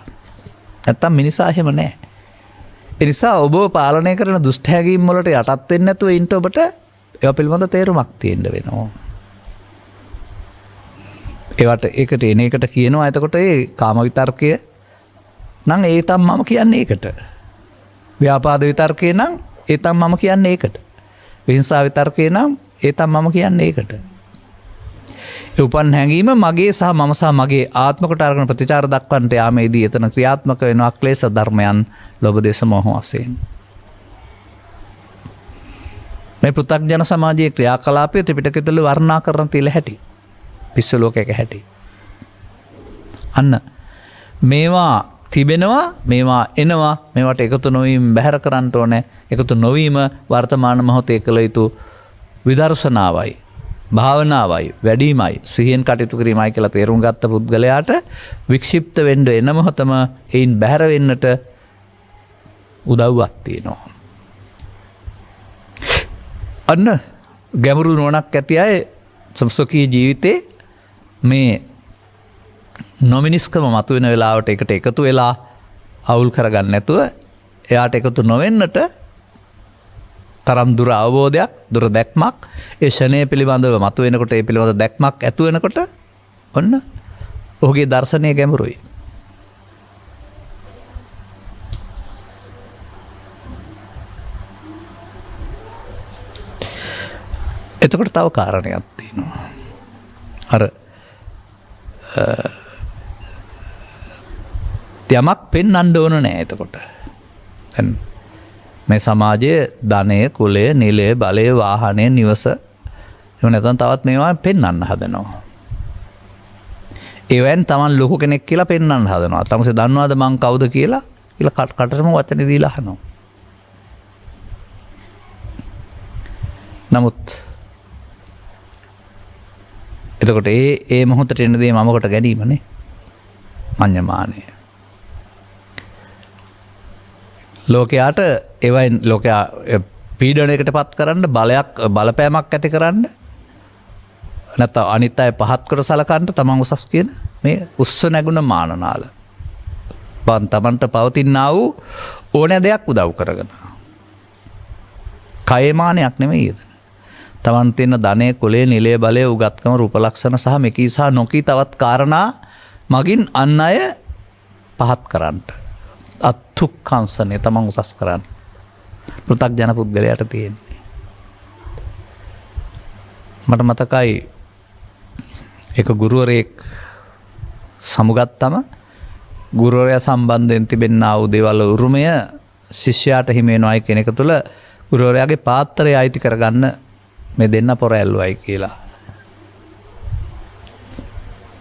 නැත්තම් මිනිසා එහෙම නැහැ. ඒ නිසා ඔබ පාලනය කරන දුෂ්ට හැඟීම් වලට යටත් වෙන්නේ නැතුව ඉන්න ඔබට ඒවා පිළිබඳ තේරුමක් තියෙන්න වෙනවා. ඒවට ඒකට එන එකට කියනවා එතකොට ඒ කාම විතර්කය නම් ඒ තම මම කියන්නේ ඒකට. ව්‍යාපාද විතර්කේ නම් ඒ තම මම කියන්නේ ඒකට. විහිංසා විතර්කේ නම් ඒ තම මම කියන්නේ ඒකට. ඒ උපන් හැඟීම මගේ සහ මම සහ මගේ ආත්මකට අරගෙන ප්‍රතිචාර දක්වන්නට යාමේදී එතන ක්‍රියාත්මක වෙනවා ක්ලේශ ධර්මයන් ලෝභ දේශ මොහ වශයෙන්. මේ පෘථග්ජන සමාජයේ ක්‍රියාකලාපය ත්‍රිපිටකය තුළ වර්ණනා කරන තිල හැටි. පිස්සු ලෝකයක හැටි. අන්න මේවා තිබෙනවා, මේවා එනවා, මේවට එකතු නොවීම බැහැර කරන්න ඕනේ. එකතු නොවීම වර්තමාන මොහොතේ කළ යුතු විදර්ශනාවයි, භාවනාවයි, වැඩිමයි, සිහියෙන් කටයුතු කිරීමයි කියලා තේරුම් ගත්ත පුද්ගලයාට වික්ෂිප්ත වෙන්න එන මොහොතම ඒන් බැහැර වෙන්නට උදව්වක් තියෙනවා. අන්න ගැඹුරු නුවණක් ඇති අය සම්සෝකී ජීවිතේ මේ නොමිනිස්කම මතුවෙන වෙලාවට එකට එකතු වෙලා අවුල් කරගන්න නැතුව එයාට එකතු නොවෙන්නට තරම් දුර අවබෝධයක්, දුර දැක්මක් ඒ ෂණය පිළිබඳව මතුවෙනකොට ඒ පිළිබඳ දැක්මක් ඇති වෙනකොට ඔන්න ඔහුගේ දර්ශනය ගැඹුරුයි. එතකොට තව කාරණයක් තියෙනවා. අර යමක් පෙන්වන්න ඕන නෑ එතකොට. දැන් මේ සමාජයේ ධනය, කුලය, නිලය, බලය, වාහනය, නිවස එහෙම නැත්නම් තවත් මේවා පෙන්වන්න හදනවා. ඒවෙන් Taman ලොකු කෙනෙක් කියලා පෙන්වන්න හදනවා. තමසේ දන්නවද මං කවුද කියලා කටටම වචන දීලා අහනවා. නමුත් එතකොට ඒ මොහොතට එන දේ මම කොට ගැනීමනේ මඤ්ඤමානය. ලෝකයාට එවයින් ලෝකයා පීඩනයකට පත් කරන්න බලපෑමක් ඇති කරන්න නැත්නම් අනිත් අය පහත් කර සලකන්න තමන් උසස් කියන මේ උස්ස නැගුණ මානනාල තමන්ට පවතිනා වූ ඕනෑ දෙයක් උදව් කරගෙන කයමානයක් නෙමෙයි තමන් තියෙන ධනය, කුලය, නිලය, බලය, උගත්කම, රූප ලක්ෂණ සහ මෙකී සහ නොකී තවත් කාරණා මගින් අන් අය පහත් කරන්න අත්තුක්කංශනේ තමන් උසස් කරන්න පෘථග්ජන පුද්ගලයාට තියෙන්නේ. මට මතකයි එක ගුරුවරයෙක් සමුගත්තම ගුරුවරයා සම්බන්ධයෙන් තිබෙනා වූ දේවල් උරුමය ශිෂ්‍යයාට හිමි වෙනවායි කියන එක තුළ ගුරුවරයාගේ පාත්‍රය අයිති කරගන්න මේ දෙන්න පොර ඇල්ලුවයි කියලා.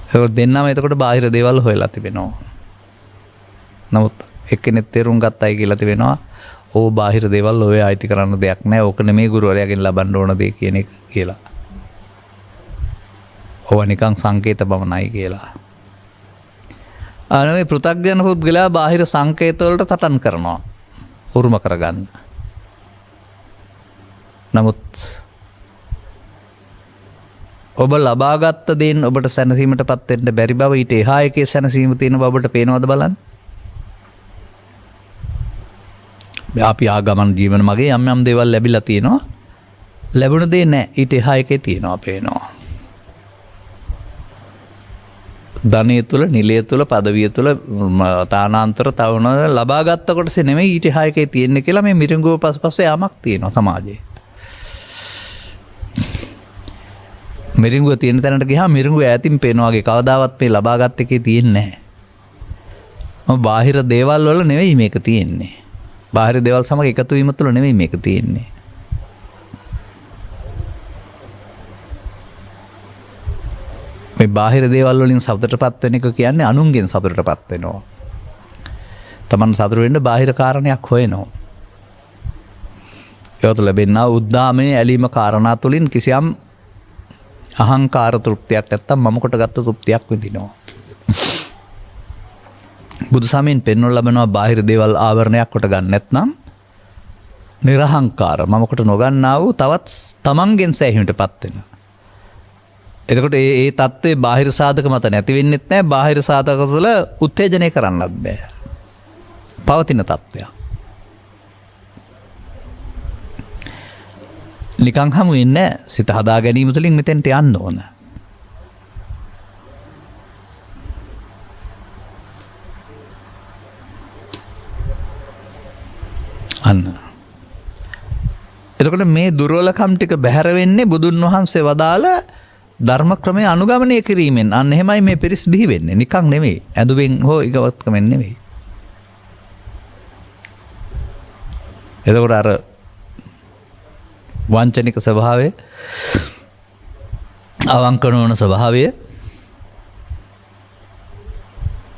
ඒක දෙන්නම එතකොට බාහිර දේවල් හොයලා තිබෙනවා. නමුත් එක්කෙනෙක් තේරුම් ගත්තයි කියලා තිබෙනවා. ඕ බාහිර දේවල් ඔය අයිති කරන්න දෙයක් නැහැ. ඕක නෙමෙයි ගුරුවරයාගෙන් ලබන්න ඕන දේ කියන එක කියලා. ඕවා නිකන් සංකේත බවනයි කියලා. අනේ පෘථග්ජන පුද්ගලයා බාහිර සංකේත වලට සටන් කරනවා. උරුම කරගන්න. නමුත් ඔබ ලබාගත් දේන් ඔබට සැනසීමටපත් වෙන්න බැරි බව ඊට එහා එකේ සැනසීම තියෙන බව ඔබට පේනවද බලන්න. අපි ආගමන ජීවන මගේ යම් යම් දේවල් ලැබිලා තියෙනවා. ලැබුණ දේ නැහැ. ඊට එහා එකේ තියෙනවා පේනවා. ධනය තුළ, නිලය තුළ, පදවිය තුළ, තානාන්තර තවන ලබාගත්ත කොටසේ නෙමෙයි ඊට එහා එකේ තියෙන්නේ කියලා මේ මිරිඟුව පසුපස යාමක් තියෙනවා සමාජයේ. මිරිඟුව තියෙන තැනට ගියාම මිරිඟුව ඈතින් පේනවා වගේ කවදාවත් මේ ලබාගත් එකේ තියෙන්නේ නැහැ. බාහිර දේවල් වල නෙවෙයි මේක තියෙන්නේ. බාහිර දේවල් සමග එකතු වීම තුළ නෙවෙයි මේක තියෙන්නේ. මේ බාහිර දේවල් වලින් සතුටටපත් වෙන එක කියන්නේ අනුන්ගෙන් සතුටටපත් වෙනවා. තමන් සතුට වෙන්න බාහිර කාරණයක් හොයනවා. ඒකට ලැබෙනා උද්දාමයේ ඇලීම කාරණා තුලින් කිසියම් අහංකාර තෘප්තියක් නැත්තම් මම කොට ගත්ත තෘප්තියක් විඳිනවා. බුදුසමයෙන් පෙන්වන ලබනවා බාහිර දේවල් ආවරණයක් කොට ගන්න නැත්නම් නිර්හංකාර මම කොට නොගන්නා වූ තවත් තමන්ගෙන් සෑහීමටපත් වෙනවා. එතකොට ඒ தත්ත්වයේ බාහිර සාධක මත නැති වෙන්නෙත් නැහැ. බාහිර සාධක වල උත්තේජනය කරන්නත් බෑ. පවතින தත්ත්වයක්. නිකන් හමු වෙන්නේ සිත හදා ගැනීම තුළින් මෙතෙන්ට යන්න ඕන. අන්න. එතකොට මේ දුර්වලකම් ටික බැහැර වෙන්නේ බුදුන් වහන්සේ වදාළ ධර්ම ක්‍රමය අනුගමනය කිරීමෙන්. අන්න එහෙමයි මේ පිරිස් බිහි වෙන්නේ. නිකන් නෙමෙයි. ඇඳුමින් හෝ ඉගවත්කමෙන් නෙමෙයි. එතකොට අර වංචනික ස්වභාවය, අවංක නොවන ස්වභාවය,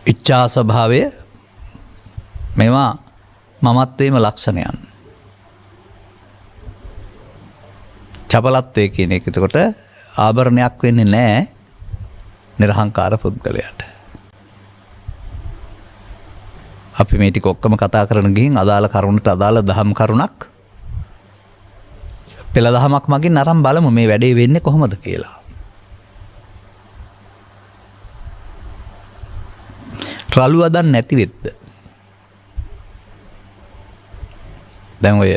ඉච්ඡා ස්වභාවය මේවා මමත්වයේම ලක්ෂණයන්. චපලත්වය කියන එක එතකොට ආභරණයක් වෙන්නේ නැහැ නිර්හංකාර පුද්ගලයාට. අපි මේ ටික ඔක්කොම කතා කරන ගිහින් අදාළ කරුණට අදාළ දහම් කරුණක් පෙළ දහමක් මගින් අරන් බලමු මේ වැඩේ වෙන්නේ කොහොමද කියලා. රළු අදන් නැති වෙද්ද. දැන් ඔය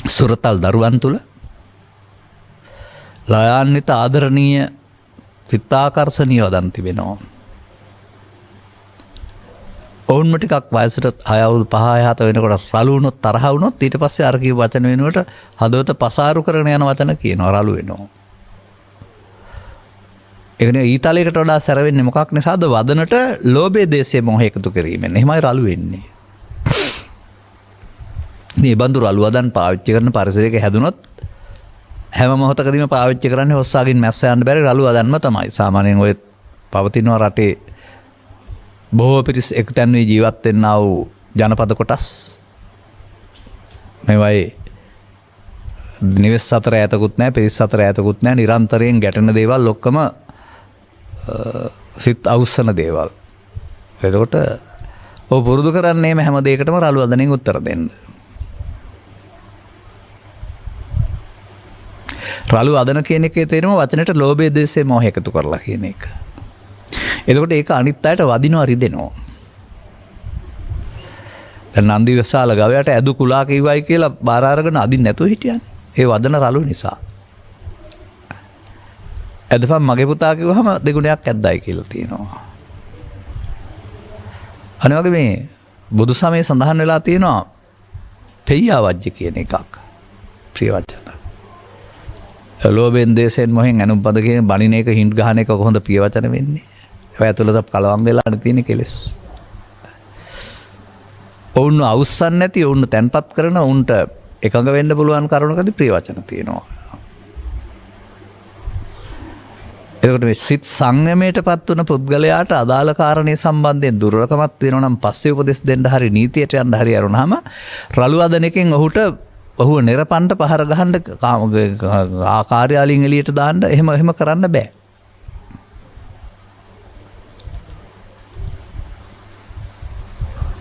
සුරතල් දරුවන් තුළ ලයාන්විත ආදරණීය චිත්තාකර්ෂණීය වදන් තිබෙනවා. ඔවුන්ම ටිකක් වයසට 6 අවුරුදු 5 7 වෙනකොට රළු වුණොත් තරහ වුණොත් ඊට පස්සේ අර කියපු වචන වෙනුවට හදවත පසාරු කරන යන වචන කියනවා රළු වෙනවා. ඒකනේ ඊතලයකට වඩා සැර වෙන්නේ මොකක් නිසාද? වදනට ලෝභයේ දේශයේ මොහය එකතු කිරීමෙන්. එහෙමයි රළු වෙන්නේ. මේ බඳු රළු වදන් පාවිච්චි කරන පරිසරයක හැදුනොත් හැම මොහොතකදීම පාවිච්චි කරන්නේ හොස්සාකින් මැස්ස යන්න බැරි රළු වදන්ම තමයි. සාමාන්‍යයෙන් ඔය පවතිනවා රටේ බොහෝ පිරිස් එක්තැන් වී ජීවත් වෙන්නා වූ ජනපද කොටස්. මේවයි නිවෙස් අතර ඈතකුත් නැහැ, පිරිස් අතර ඈතකුත් නැහැ. නිරන්තරයෙන් ගැටෙන දේවල් ඔක්කොම සිත් අවුස්සන දේවල්. එතකොට ඔය පුරුදු කරන්නේම හැම දෙයකටම රළු වදනෙන් උත්තර දෙන්න. රළු වදන කියන එකේ තේරුම වචනෙට ලෝභය, ද්වේෂය, මෝහය එකතු කරලා කියන එක. එතකොට ඒක අනිත් අයට වදිනවා, රිදෙනවා. දැන් නන්දි විශාල ගවයාට ඇදු කුලා කිව්වයි කියලා බාර අරගෙන අදින්න නැතුව හිටියන්නේ. ඒ වදන රළු නිසා. ඇදපම් මගේ පුතා කිව්වහම දෙගුණයක් ඇද්දයි කියලා තියෙනවා. අනේ වගේ මේ බුදු සමයේ සඳහන් වෙලා තියෙනවා පෙය්‍යාවජ්‍ය කියන එකක්. ප්‍රිය වචන. ලෝභයෙන්, දේශයෙන්, මොහෙන් අනුන් පද කියන බණින එක, හින්ට් ගහන එක කොහොමද ප්‍රිය වචන වෙන්නේ? ඔය ඇතුළත කලවම් වෙලා තියෙන කෙලෙස්. ඔවුන් අවුස්සන් නැති, ඔවුන් තැන්පත් කරන, ඔවුන්ට එකඟ වෙන්න පුළුවන් කරුණකදී ප්‍රිය වචන තියෙනවා. එතකොට මේ සිත් සංයමයටපත් වුණ පුද්ගලයාට අදාළ කාරණේ සම්බන්ධයෙන් දුර්වලකමක් තියෙනවා නම් පස්සේ උපදෙස් දෙන්න හරි නීතියට යන්න හරි අරුණාම රළු වදනකින් ඔහුට ඔහුව නිරපන්ට පහර ගහන්න කාර්යාලයෙන් එළියට දාන්න එහෙම කරන්න බෑ.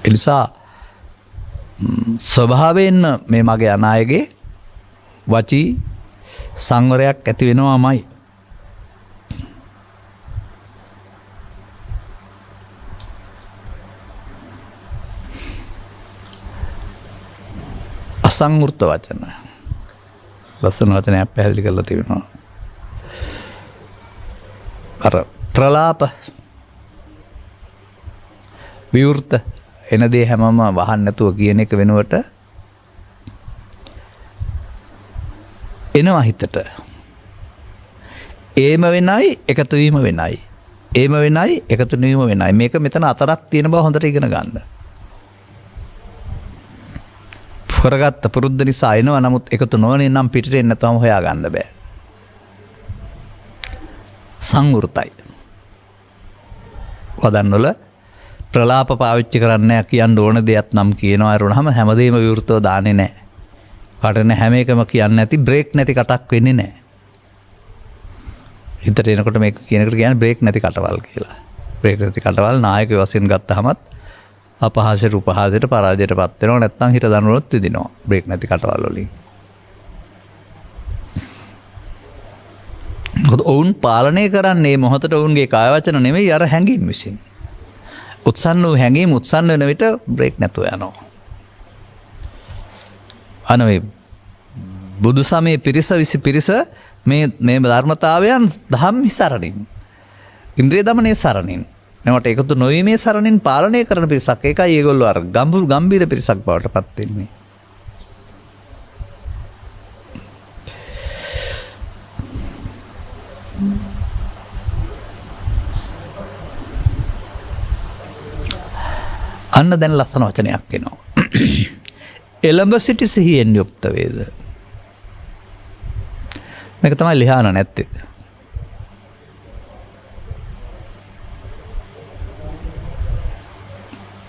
එනිසා ස්වභාවයෙන්ම මේ මගේ අනායගේ වචී සංවරයක් ඇති වෙනවාමයි. අසංවෘත වචන. ලස්සන වචනයක් පැහැදිලි කරලා තිබෙනවා. අර ප්‍රලාප විවෘත එන දේ හැමම වහන්න නැතුව කියන එක වෙනුවට එනවා හිතට. ඒම වෙනයි එකතු වීම වෙනයි. ඒම වෙනයි එකතු වීම වෙනයි. මේක මෙතන අතරක් තියෙන බව හොඳට ඉගෙන ගන්න. කරගත්ත පුරුද්ද නිසා එනවා, නමුත් එකතු නොවන නම් පිටට එන්න නැතවම හොයාගන්න බෑ. සංවෘතයි. වදන්වල ප්‍රලාප පාවිච්චි කරන්න කියන්න ඕන දෙයක් නම් කියනවා අරුණාම හැමදේම විවෘතව දාන්නේ නැහැ. කටන හැම එකම කියන්නේ නැති, බ්‍රේක් නැති කටක් වෙන්නේ නැහැ. හිතට එනකොට මේක කියනකට කියන්නේ බ්‍රේක් නැති කටවල් කියලා. බ්‍රේක් නැති කටවල් නායක වශයෙන් ගත්තහමත් අපහාසයට, උපහාසයට, පරාජයට පත් වෙනවා. නැත්නම් හිත දනුනොත් විදිනවා බ්‍රේක් නැති කටවල් වලින්. මොකද ඔවුන් පාලනය කරන්නේ මොහොතට ඔවුන්ගේ කාය වචන නෙමෙයි, අර හැඟීම් විසින්. උත්සන්න වූ හැඟීම් උත්සන්න වෙන විට බ්‍රේක් නැතුව යනවා. අනේ බුදු සමයේ පිරිස මේ ධර්මතාවයන් දහම් විසරණින්, ඉන්ද්‍රිය දමනයේ සරණින්, නමට එකතු නොවීමේ සරණින් පාලනය කරන පිරිසක්. ඒකයි ඒගොල්ලෝ අර ගම්භීර පිරිසක් බවට පත් වෙන්නේ. අන්න දැන් ලස්සන වචනයක් එනවා. එළඹ සිටි සිහියෙන් යුක්ත වේද. මේක තමයි ලිහාන නැත්තේ.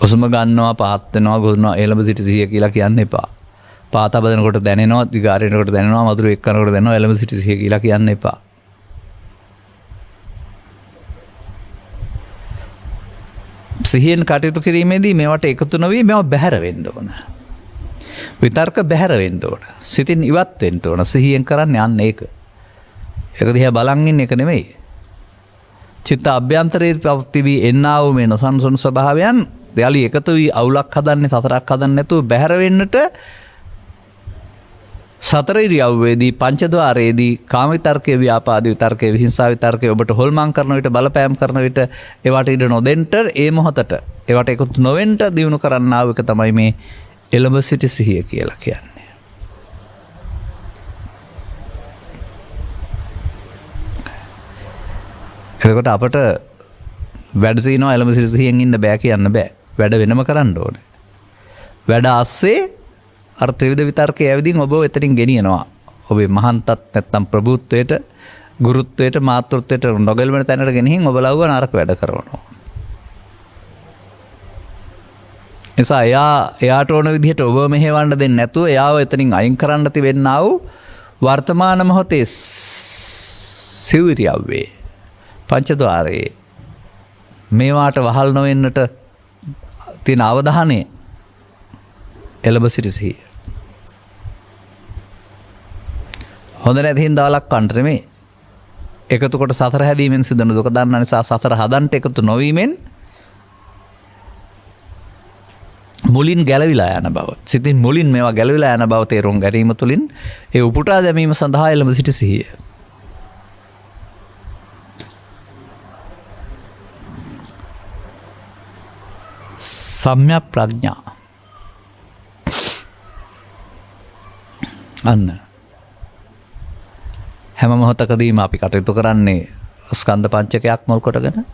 උසම ගන්නවා, පහත් වෙනවා, ගොනවා, එළඹ සිටි සිහිය කියලා කියන්න එපා. පාත බදනකොට දැනෙනවා, දිගාරිනකොට දැනෙනවා, මధుර එක්කනකොට දැනෙනවා, එළඹ සිටි සිහිය කියලා කියන්න එපා. සිහියෙන් කටයුතු කිරීමේදී මේවට එකතු නොවී මේවා බැහැර වෙන්න ඕන. විතර්ක බැහැර වෙන්න ඕන. සිතින් ඉවත් වෙන්න ඕන. සිහියෙන් කරන්නේ අන්න ඒක. ඒක දිහා බලන් ඉන්න එක නෙමෙයි. චිත්ත අභ්‍යන්තරයේ තිබී එන්නා වූ මේ නොසන්සුන් ස්වභාවයන් යලි එකතු වී අවුලක් හදන්නේ, සතරක් හදන්නේ නැතුව බැහැර වෙන්නට සතර ඉරියව්වේදී, පංචද්වාරයේදී කාම විතර්කයේ, ව්‍යාපාද විතර්කයේ, විහිංසා විතර්කයේ ඔබට හොල්මන් කරන විට, බලපෑම් කරන විට ඒවට ඉඩ නොදෙන්න, ඒ මොහොතට ඒවට එකතු නොවෙන්න දිනු කරන්නා වූ එක තමයි මේ එළඹ සිටි සිහිය කියලා කියන්නේ. එතකොට අපට වැඩ තියෙනවා එළඹ සිහියෙන් ඉන්න බෑ කියන්න බෑ. වැඩ වෙනම කරන්න ඕනේ. වැඩ ASCII අර ත්‍රිවිධ විතර්කයේ ඇවිදින් ඔබ එතනින් ගෙනියනවා. ඔබේ මහන්තත් නැත්තම් ප්‍රභූත්වයට, ගුරුත්වයට, මාතෘත්වයට නොගැලපෙන තැනට ගෙනihin ඔබ ලව්ව නරක වැඩ කරනවා. නිසා එයාට ඕන විදිහට ඔබ මෙහෙවන්න දෙන්නේ නැතුව එයාව එතනින් අයින් කරන්න තිබෙන්නා වූ වර්තමාන මොහොතේ සිවිරියව්වේ පංචද්වාරයේ මේවාට වහල් නොවෙන්නට තියෙන අවධානය එළඹ සිටි සිහිය. හොඳ නැති හින්දා වළක්වන්න නෙමෙයි. එකතු කොට සතර හැදීමෙන් සිදුවන දුක දන්න නිසා සතර හදන්ට එකතු නොවීමෙන් මුලින් ගැලවිලා යන බව. සිතින් මුලින් මේවා ගැලවිලා යන බව තේරුම් ගැනීම තුළින් ඒ උපුටා දැමීම සඳහා එළඹ සිටි සිහිය. සම්‍යක් ප්‍රඥා. අන්න හැම මොහොතකදීම අපි කටයුතු කරන්නේ ස්කන්ධ පංචකයක් මුල් කොටගෙන.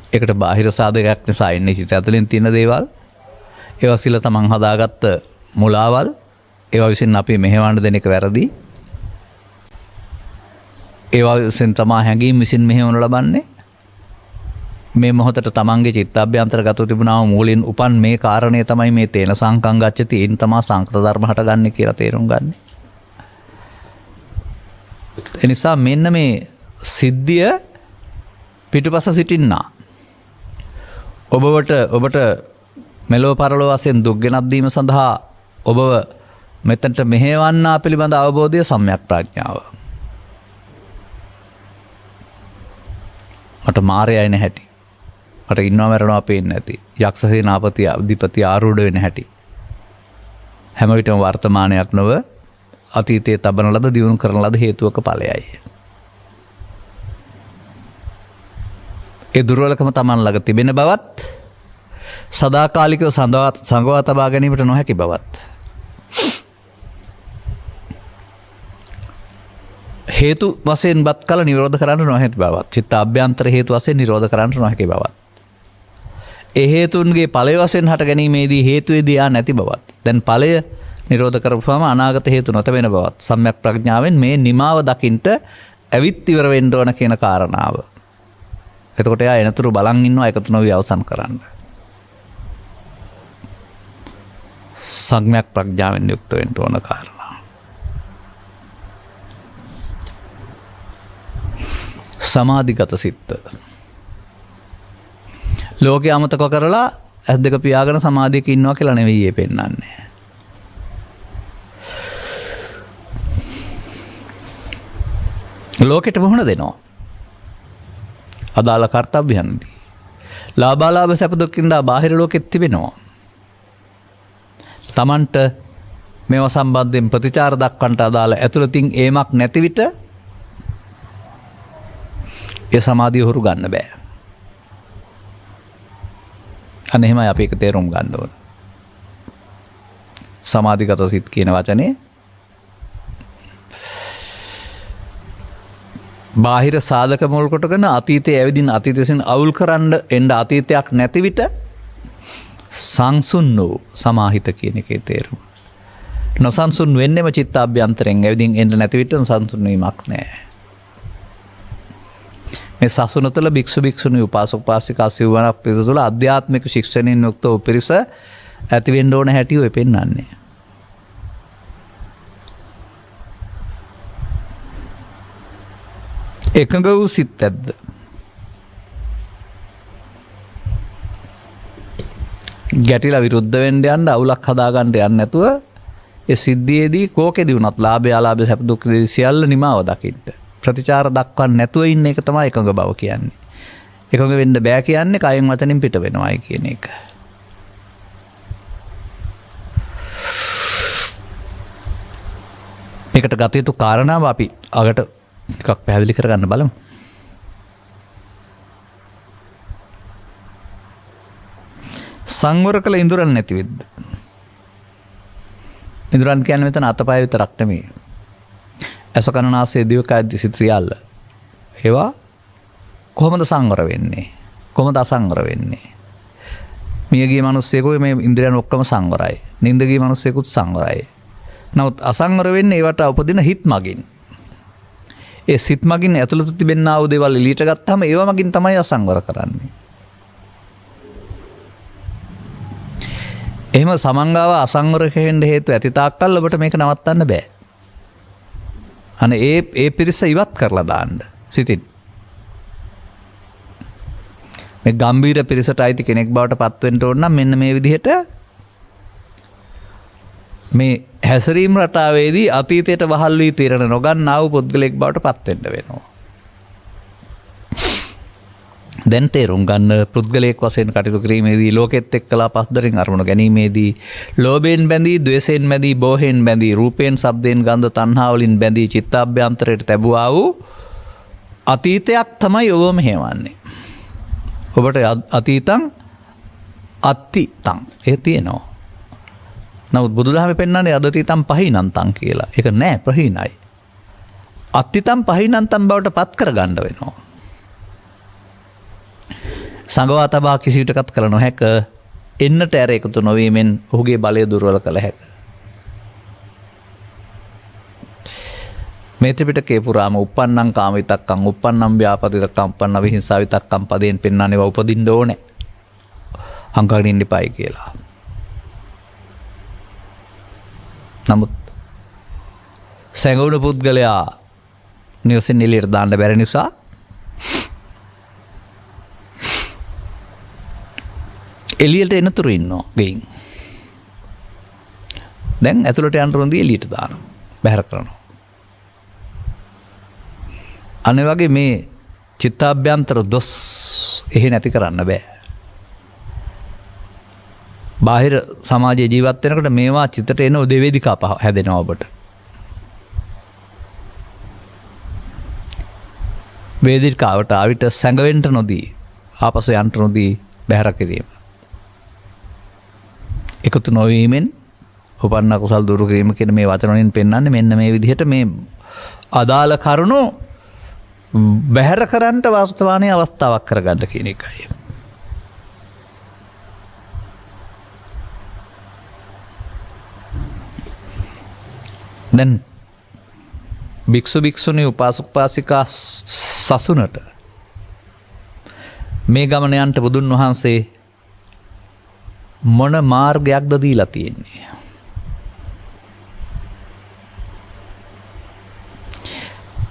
ඒකට බාහිර සාධකයක් නිසා එන්නේ සිත ඇතුලෙන් තියෙන දේවල්. ඒවා සිල තමන් හදාගත්ත මුලාවල්. ඒවා විසින් අපි මෙහෙවන්න දෙන එක වැරදි. ඒවා විසින් තමා හැඟීම් විසින් මෙහෙවනු ලබන්නේ. මේ මොහොතට තමන්ගේ චිත්තාභ්‍යන්තරගත තිබුණා වූ මූලින් උපන් මේ කාරණය තමයි මේ තේන සංකං ගච්ඡති. ඒන් තමා සංකත ධර්ම හටගන්නේ කියලා තේරුම් ගන්න. එනිසා මෙන්න මේ සිද්ධිය පිටුපස සිටින්නා ඔබට මෙලොව පරලොව වශයෙන් දුක් ගෙනත් දීම සඳහා ඔබව මෙතනට මෙහෙවන්නා පිළිබඳ අවබෝධය සම්‍යක් ප්‍රඥාව. මට මාරයයි නැහැටි. මට ඉන්නවා මරනවා පේන්නේ නැති. යක්ෂ සේනාපති අධිපති ආරූඪ වෙන හැටි. හැම විටම වර්තමානයක් නොව අතීතයේ තබන ලද දියුණු කරන ලද හේතුවක ඵලයයි. ඒ දුර්වලකම Taman ළඟ තිබෙන බවත් සදාකාලිකව සංගවා තබා ගැනීමට නොහැකි බවත් හේතු වශයෙන් බත් කල නිරෝධ කරන්න නොහැකි බවත් චිත්ත අභ්‍යන්තර හේතු වශයෙන් නිරෝධ කරන්න නොහැකි බවත් ඒ හේතුන්ගේ ඵලය වශයෙන් හට ගැනීමේදී හේතුවේදී නැති බවත් දැන් ඵලය නිරෝධ කරපුවාම අනාගත හේතු නොතබෙන බවත් සම්‍යක් ප්‍රඥාවෙන් මේ නිමාව දකින්ට ඇවිත් ඉවර වෙන්න ඕන කියන කාරණාව. එතකොට එයා එනතුරු බලන් ඉන්නවා එකතු නොවි අවසන් කරන්න. සම්‍යක් ප්‍රඥාවෙන් යුක්ත වෙන්න ඕන කාරණා. සමාධිගත සිත. ලෝකේ අමතක කරලා ඇස් දෙක පියාගෙන සමාධියක ඉන්නවා කියලා නෙවෙයි ඒ පෙන්වන්නේ. ලෝකෙට මුහුණ දෙනවා. අදාළ කර්තව්‍යයන්දී. ලාභාලාභ සැප දුක්ින්දා බාහිර ලෝකෙත් තිබෙනවා. Tamanට මේවා සම්බන්ධයෙන් ප්‍රතිචාර දක්වන්නට අදාළ ඇතුළතින් ඒමක් නැති විට ඒ සමාධිය හුරු ගන්න බෑ. අන්න එහෙමයි අපි ඒක තේරුම් ගන්න ඕන. සමාධිගත සිත් කියන වචනේ බාහිර සාධක මුල් කොටගෙන අතීතයේ ඇවිදින් අතීතයෙන් අවුල් කරන්න එන්න අතීතයක් නැති විට සංසුන් වූ සමාහිත කියන එකේ තේරුම. නොසන්සුන් වෙන්නෙම චිත්ත අභ්‍යන්තරයෙන් ඇවිදින් එන්න නැති විට සංසුන් වීමක් නැහැ. මේ සසුන තුළ භික්ෂු භික්ෂුණී උපාසක උපාසිකා සිව්වනක් පිරිස තුළ ආධ්‍යාත්මික ශික්ෂණයෙන් යුක්ත වූ පිරිස ඇති වෙන්න ඕන හැටි ඔය පෙන්වන්නේ. එකඟ වූ සිත් ඇද්ද? ගැටිලා විරුද්ධ වෙන්න යන්න අවුලක් හදාගන්න යන්න නැතුව ඒ සිද්ධියේදී කෝකෙදී වුණත් ලාභය අලාභය සැප දුක් සියල්ල නිමාව දකින්න. ප්‍රතිචාර දක්වන්න නැතුව ඉන්න එක තමයි එකඟ බව කියන්නේ. එකඟ වෙන්න බෑ කියන්නේ කයෙන් වචනින් පිට වෙනවායි කියන එක. මේකට ගත යුතු කාරණාව අපි අගට එකක් පැහැදිලි කරගන්න බලමු. සංවර කළ ඉඳුරන් නැති වෙද්ද. ඉඳුරන් කියන්නේ මෙතන අතපය විතරක් නෙමෙයි. ඇස කන නාසය දිවකය සිත සියල්ල. ඒවා කොහොමද සංවර වෙන්නේ? කොහොමද අසංවර වෙන්නේ? මියගිය මිනිස්සෙකෝ මේ ඉන්ද්‍රියන් ඔක්කොම සංවරයි. නිින්ද ගිය මිනිස්සෙකුත් සංවරයි. නමුත් අසංවර වෙන්නේ ඒවට උපදින හිත් මගින්. ඒ සිත් මගින් ඇතුළත තිබෙනා වූ දේවල් එළියට ගත්තාම ඒව මගින් තමයි අසංවර කරන්නේ. එහෙම සමංගාව අසංවර වෙන්න හේතු ඇති තාක්කල් ඔබට මේක නවත්තන්න බෑ. අනේ ඒ පිරිස ඉවත් කරලා දාන්න සිතින්. මේ ගම්බීර පිරිසට අයිති කෙනෙක් බවට පත් වෙන්න ඕන නම් මෙන්න මේ විදිහට මේ හැසිරීම රටාවේදී අතීතයට වහල් වී තීරණ නොගන්නා වූ පුද්ගලෙක් බවට පත් වෙන්න වෙනවා. දැන් තේරුම් ගන්න පුද්ගලයෙක් වශයෙන් කටයුතු කිරීමේදී ලෝකෙත් එක්කලා පස්දරින් අරමුණු ගැනීමේදී ලෝභයෙන් බැඳී, ද්වේෂයෙන් බැඳී, බෝහයෙන් බැඳී, රූපයෙන්, ශබ්දයෙන්, ගන්ධ, තණ්හා වලින් බැඳී චිත්තාභ්‍යන්තරයට තැබුවා වූ අතීතයක් තමයි ඔබ මෙහෙවන්නේ. ඔබට අතීතං අත්තිතං ඒ තියෙනවා. නමුත් බුදුදහමේ පෙන්වන්නේ අදතීතං පහිනන්තං කියලා. ඒක නෑ, ප්‍රහීනයි. අත්තිතං පහිනන්තං බවට පත් කරගන්න වෙනවා. සංගවා තබා කිසිවිටකත් කළ නොහැක. එන්නට ඇර එකතු නොවීමෙන් ඔහුගේ බලය දුර්වල කළ හැක. මේ ත්‍රිපිටකේ පුරාම uppannam කාම විතක්කං, uppannam ව්‍යාපාද විතක්කං, uppannam විහිංසා විතක්කං පදයෙන් පෙන්වන්නේ ඒවා උපදින්න ඕනේ. හංගගෙන ඉන්න එපායි කියලා. නමුත් සැඟවුණු පුද්ගලයා නිවසින් එළියට දාන්න බැරි නිසා එළියට එනතුරු ඉන්නවා ගෙයින්. දැන් ඇතුළට යන්න රොන්දී එළියට දානවා. බැහැර කරනවා. අනේ වගේ මේ චිත්තාභ්‍යන්තර දොස් එහෙ නැති කරන්න බෑ. බාහිර සමාජයේ ජීවත් වෙනකොට මේවා චිතට එන උදේවේදිකා හැදෙනවා ඔබට. වේදිකාවට ආවිත සැඟවෙන්න නොදී, ආපසු යන්න නොදී බැහැර කිරීම. එකතු නොවීමෙන් උපන්න කුසල් දුරු කිරීම කියන මේ වචන වලින් පෙන්වන්නේ මෙන්න මේ විදිහට මේ අදාළ කරුණු බැහැර කරන්නට වාස්තවානීය අවස්ථාවක් කරගන්න කියන එකයි. දැන් භික්ෂු භික්ෂුණී උපාසක උපාසිකා සසුනට මේ ගමන යන්ට බුදුන් වහන්සේ මොන මාර්ගයක්ද දීලා තියෙන්නේ?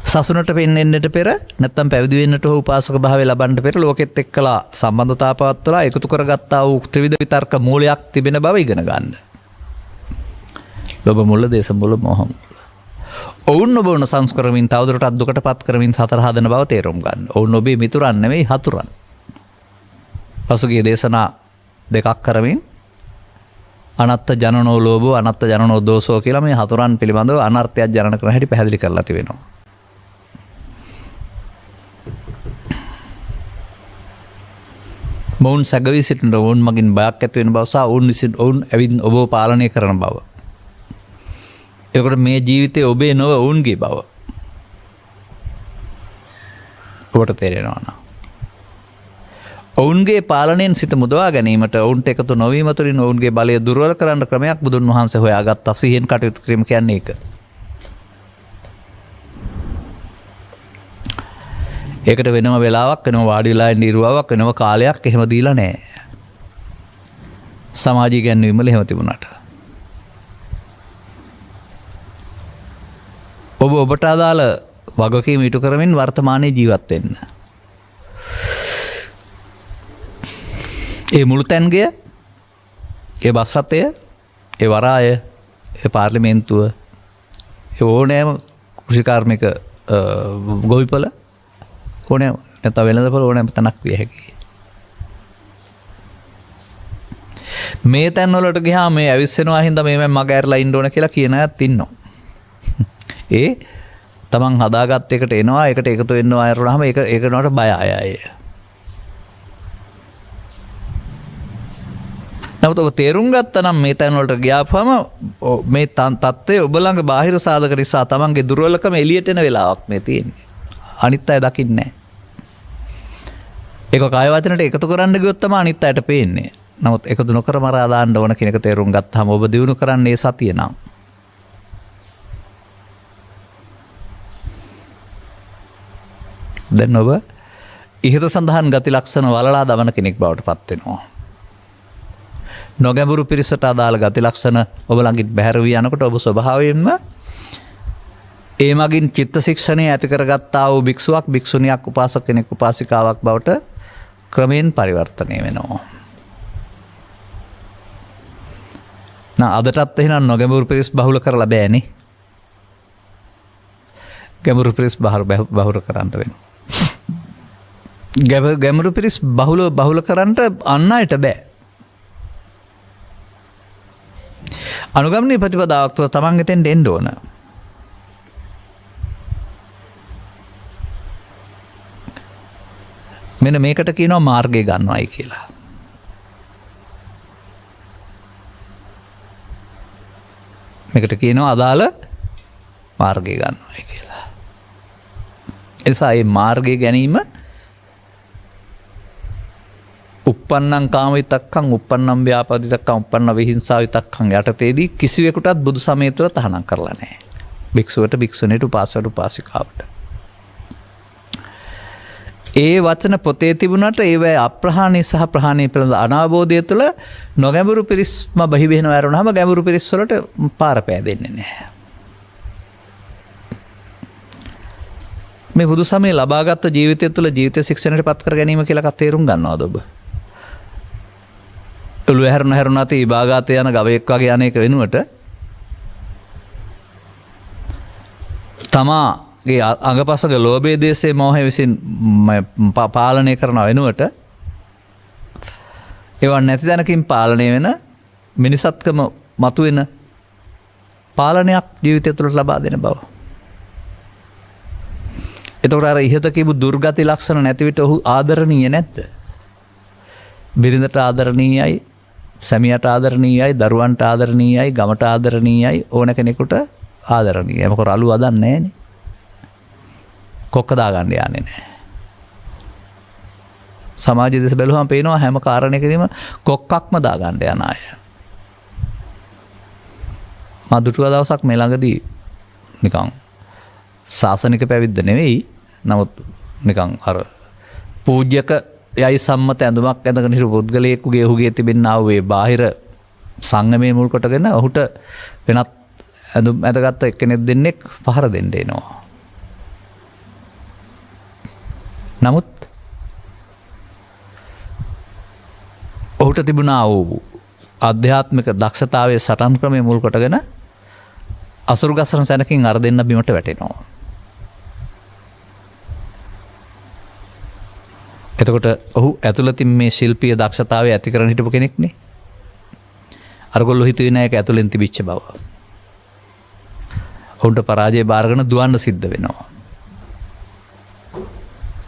සසුනට වෙන්නට පෙර නැත්නම් පැවිදි වෙන්නට හෝ උපාසක භාවය ලබන්නට පෙර ලෝකෙත් එක්කලා සම්බන්ධතා පවත්වලා එකතු කරගත්තා වූ ත්‍රිවිධ විතර්ක මූලයක් තිබෙන බව ඉගෙන ගන්න. ලෝභ මූල, දේශ මූල, මෝහ මූල. ඔවුන් ඔබවන සංස්කරමින් තවදුරටත් දුකට පත් කරමින් සතර හදන බව තේරුම් ගන්න. ඔවුන් ඔබේ මිතුරන් නෙවෙයි හතුරන්. පසුගිය දේශනා දෙකක් කරමින් අනත්ත ජනනෝ ලෝභෝ, අනත්ත ජනනෝ දෝෂෝ කියලා මේ හතුරන් පිළිබඳව අනර්ථයක් ජනන කරන හැටි පැහැදිලි කරලා තිබෙනවා. මොවුන් සැගවී සිටින ඔවුන් මගින් බයක් ඇති වෙන බව සහ ඔවුන් විසින් ඔවුන් ඇවිත් ඔබව පාලනය කරන බව. එතකොට මේ ජීවිතේ ඔබේ නොව ඔවුන්ගේ බව ඔබට තේරෙනවා නම් ඔවුන්ගේ පාලනයෙන් සිත මුදවා ගැනීමට ඔවුන්ට එකතු නොවීම තුළින් ඔවුන්ගේ බලය දුර්වල කරන්න ක්‍රමයක් බුදුන් වහන්සේ හොයාගත්තා. සිහියෙන් කටයුතු කිරීම කියන්නේ ඒක. ඒකට වෙනම වෙලාවක්, වෙනම වාඩි වෙලා ඉන්න ඉරුවාවක්, වෙනම කාලයක් එහෙම දීලා නැහැ. සමාජීය ගැන්වීම වල එහෙම තිබුණාට. ඔබ ඔබට අදාළ වගකීම් ඉටු කරමින් වර්තමානයේ ජීවත් වෙන්න. ඒ මුළුතැන්ගය, ඒ බස් රථය, ඒ වරාය, ඒ පාර්ලිමේන්තුව, ඒ ඕනෑම කෘෂිකාර්මික ගොවිපළ, ඕනෑම නැත්නම් වෙළඳපොළ ඕනෑම තැනක් විය හැකියි. මේ තැන් වලට ගියාම මේ ඇවිස්සෙනවා හින්දා මේ මම මග ඇරලා ඉන්න ඕන කියලා කියන අයත් ඉන්නවා. ඒ තමන් හදාගත් එකට එනවා, ඒකට එකතු වෙනවා අයරුනහම ඒක නට බය අය. නමුත් ඔබ තේරුම් ගත්තා නම් මේ තැන් වලට ගියාපුවම මේ තත්ත්වය ඔබ ළඟ බාහිර සාධක නිසා තමන්ගේ දුර්වලකම එළියට එන වෙලාවක් මේ තියෙන්නේ. අනිත් අය දකින්නේ නැහැ. ඒක කාය වචනට එකතු කරන්න ගියොත් තමයි අනිත් අයට පේන්නේ. නමුත් එකතු නොකර මරා දාන්න ඕන කියන එක තේරුම් ගත්තාම ඔබ දිනු කරන්නේ සතිය නම්. දැන් ඔබ ඉහත සඳහන් ගති ලක්ෂණ වලලා දමන කෙනෙක් බවට පත් වෙනවා. නොගැඹුරු පිරිසට අදාළ ගති ලක්ෂණ ඔබ ළඟින් බැහැර වී යනකොට ඔබ ස්වභාවයෙන්ම ඒ මගින් චිත්ත ශික්ෂණය ඇති කරගත්තා වූ භික්ෂුවක්, භික්ෂුණියක්, උපාසක කෙනෙක්, උපාසිකාවක් බවට ක්‍රමයෙන් පරිවර්තනය වෙනවා. අදටත් එහෙනම් නොගැඹුරු පිරිස් බහුල කරලා බෑනේ. ගැඹුරු පිරිස් බහුල කරන්න වෙනවා. ගැඹුරු පිරිස් බහුල කරන්න අන්න අයට බෑ. අනුගමනීය ප්‍රතිපදාවක් තුළ තමන් එතෙන්ට එන්න ඕන. මෙන්න මේකට කියනවා මාර්ගය ගන්නවයි කියලා. මේකට කියනවා අදාළ මාර්ගය ගන්නවයි කියලා. එනිසා මේ මාර්ගය ගැනීම uppannam kama vitakkam, uppannam vyapada vitakkam, uppanna vihinsa vitakkam යටතේදී කිසිවෙකුටත් බුදු සමය තුළ තහනම් කරලා නැහැ. භික්ෂුවට, භික්ෂුණීට, උපාසකට, උපාසිකාවට. ඒ වචන පොතේ තිබුණට ඒවැ අප්‍රහාණය සහ ප්‍රහාණය පිළිබඳ අනාවබෝධය තුළ නොගැඹුරු පිරිස්ම බහි වෙනවා ඇරුණාම ගැඹුරු පිරිස් වලට පාර පෑදෙන්නේ නැහැ. මේ බුදු සමය ලබාගත් ජීවිතය තුළ ජීවිත ශික්ෂණයට පත් කර ගැනීම කියලා තේරුම් ගන්නවද ඔබ? ඔළුව හැරුණා තේ විභාගාතේ යන ගවයෙක් වගේ අනේක වෙනුවට තමාගේ අඟපසක ලෝභය, දේශය, මෝහය විසින් පාලනය කරන වෙනුවට ඒවා නැති තැනකින් පාලනය වෙන මිනිසත්කම මතුවෙන පාලනයක් ජීවිතය තුළ ලබා දෙන බව. එතකොට අර ඉහත කියපු දුර්ගති ලක්ෂණ නැති විට ඔහු ආදරණීය නැද්ද? බිරිඳට ආදරණීයයි, සැමියාට ආදරණීයයි, දරුවන්ට ආදරණීයයි, ගමට ආදරණීයයි, ඕන කෙනෙකුට ආදරණීයයි. මොකද අලු අදන්නේ නැහනේ. කොක්ක දාගන්න යන්නේ නැහැ. සමාජයේ දෙස බැලුවම පේනවා හැම කාරණයකදීම කොක්කක්ම දාගන්න යන අය. මා දුටුවා දවසක් මේ ළඟදී නිකන් ශාසනික පැවිද්ද නෙවෙයි, නමුත් නිකන් අර පූජ්‍යක යයි සම්මත ඇඳුමක් ඇඳගෙන හිටපු පුද්ගලයෙකුගේ ඔහුගේ තිබෙනා වූ ඒ බාහිර සංගමයේ මුල් කොටගෙන ඔහුට වෙනත් ඇඳුම් ඇඳගත්ත එක්කෙනෙක් දෙන්නෙක් පහර දෙන්න එනවා. නමුත් ඔහුට තිබුණා වූ ආධ්‍යාත්මික දක්ෂතාවයේ සටන් ක්‍රමයේ මුල් කොටගෙන අසුරු ගසන සැනකින් අර දෙන්න බිමට වැටෙනවා. එතකොට ඔහු ඇතුළතින් මේ ශිල්පීය දක්ෂතාවය ඇති කරගෙන හිටපු කෙනෙක්නේ. අරගොල්ලෝ හිතුවේ නෑ ඒක ඇතුළෙන් තිබිච්ච බව. ඔවුන්ට පරාජය බාරගෙන දුවන්න සිද්ධ වෙනවා.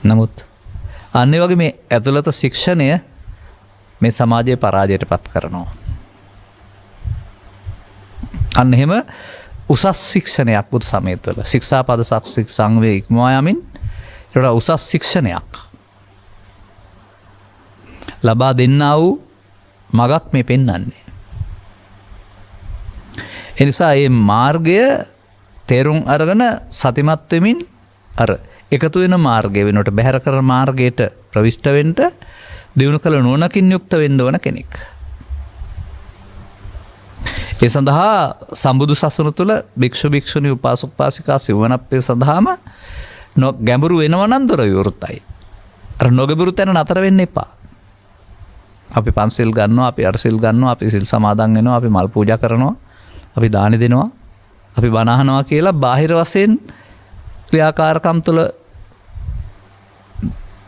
නමුත් අන්න ඒ වගේ මේ ඇතුළත ශික්ෂණය මේ සමාජයේ පරාජයට පත් කරනවා. අන්න එහෙම උසස් ශික්ෂණයක් බුදු සමය තුළ ශික්ෂාපද සංවේ ඉක්මවා යමින් ඒකට උසස් ශික්ෂණයක් ලබා දෙන්නා වූ මගක් මේ පෙන්වන්නේ. එනිසා මේ මාර්ගය තේරුම් අරගෙන සතිමත් වෙමින් අර එකතු වෙන මාර්ගය වෙනකොට බැහැර කරන මාර්ගයට ප්‍රවිෂ්ඨ වෙන්න දිනු කළ නුවණකින් යුක්ත වෙන්න ඕන කෙනෙක්. ඒ සඳහා සම්බුදු සසුන තුළ භික්ෂු භික්ෂුණී උපාසක උපාසිකා සිවණප්පේ සඳහාම ගැඹුරු වෙනවා නම් දොර විවෘතයි. අර නොගැඹුරු තැන නතර වෙන්න එපා. අපි පන්සිල් ගන්නවා, අපි අටසිල් ගන්නවා, අපි සිල් සමාදන් වෙනවා, අපි මල් පූජා කරනවා, අපි දානි දෙනවා, අපි බණ අහනවා කියලා බාහිර වශයෙන් ක්‍රියාකාරකම් තුළ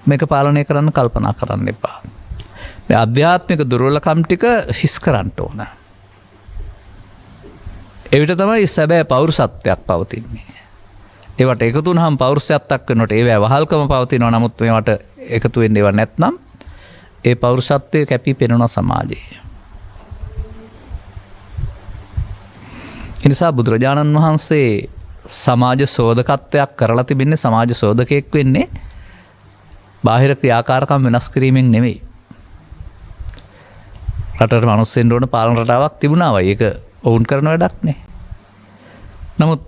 මේක පාලනය කරන්න කල්පනා කරන්න එපා. මේ ආධ්‍යාත්මික දුර්වලකම් ටික හිස් කරන්න ඕන. එවිට තමයි සැබෑ පෞරුෂත්වයක් පවතින්නේ. ඒවට එකතු වුණාම පෞරුෂත්වයක් වෙනකොට ඒවැ වහල්කම පවතිනවා. නමුත් මේවට එකතු වෙන්න ඒවා නැත්නම් ඒ පෞරුෂත්වය කැපී පෙනෙනවා සමාජයේ. ඒ නිසා බුදුරජාණන් වහන්සේ සමාජ සෝදකත්වයක් කරලා තිබෙන්නේ, සමාජ සෝදකයෙක් වෙන්නේ බාහිර ක්‍රියාකාරකම් වෙනස් කිරීමෙන් නෙවෙයි. රටට මිනිස්සුන්ට ඕන පාලන රටාවක් තිබුණා වයි. ඒක වුන් කරන වැඩක් නේ. නමුත්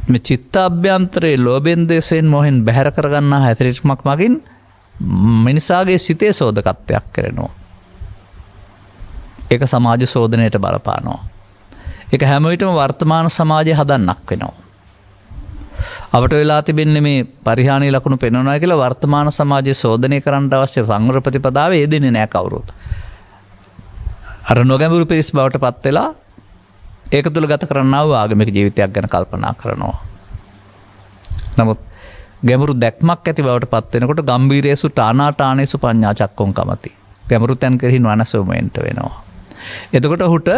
මේ චිත්තාභ්‍යන්තරයේ ලෝභෙන් දේශයෙන් මොහෙන් බැහැර කරගන්නා හැසිරීමක් මගින් මිනිසාගේ සිතේ සෝදකත්වයක් කරනවා. ඒක සමාජ සෝදනයට බලපානවා. ඒක හැම විටම වර්තමාන සමාජය හදන්නක් වෙනවා. අපට වෙලා තිබෙන්නේ මේ පරිහානී ලකුණු පෙන්වනවා කියලා වර්තමාන සමාජයේ සෝදනය කරන්න අවශ්‍ය සංවර ප්‍රතිපදාව යෙදෙන්නේ නැහැ කවුරුත්. අර නොගැඹුරු පිරිස් බවට පත් වෙලා ඒක තුළ ගත කරන්නා වූ ආගමික ජීවිතයක් ගැන කල්පනා කරනවා. නමුත් ගැඹුරු දැක්මක් ඇති බවට පත් වෙනකොට ගම්බීරේසු ටානාටානේසු පඤ්ඤා චක්කොං කමති. ගැඹුරු තැන් කෙරෙහි නොනසොමෙන්ට වෙනවා. එතකොට ඔහුට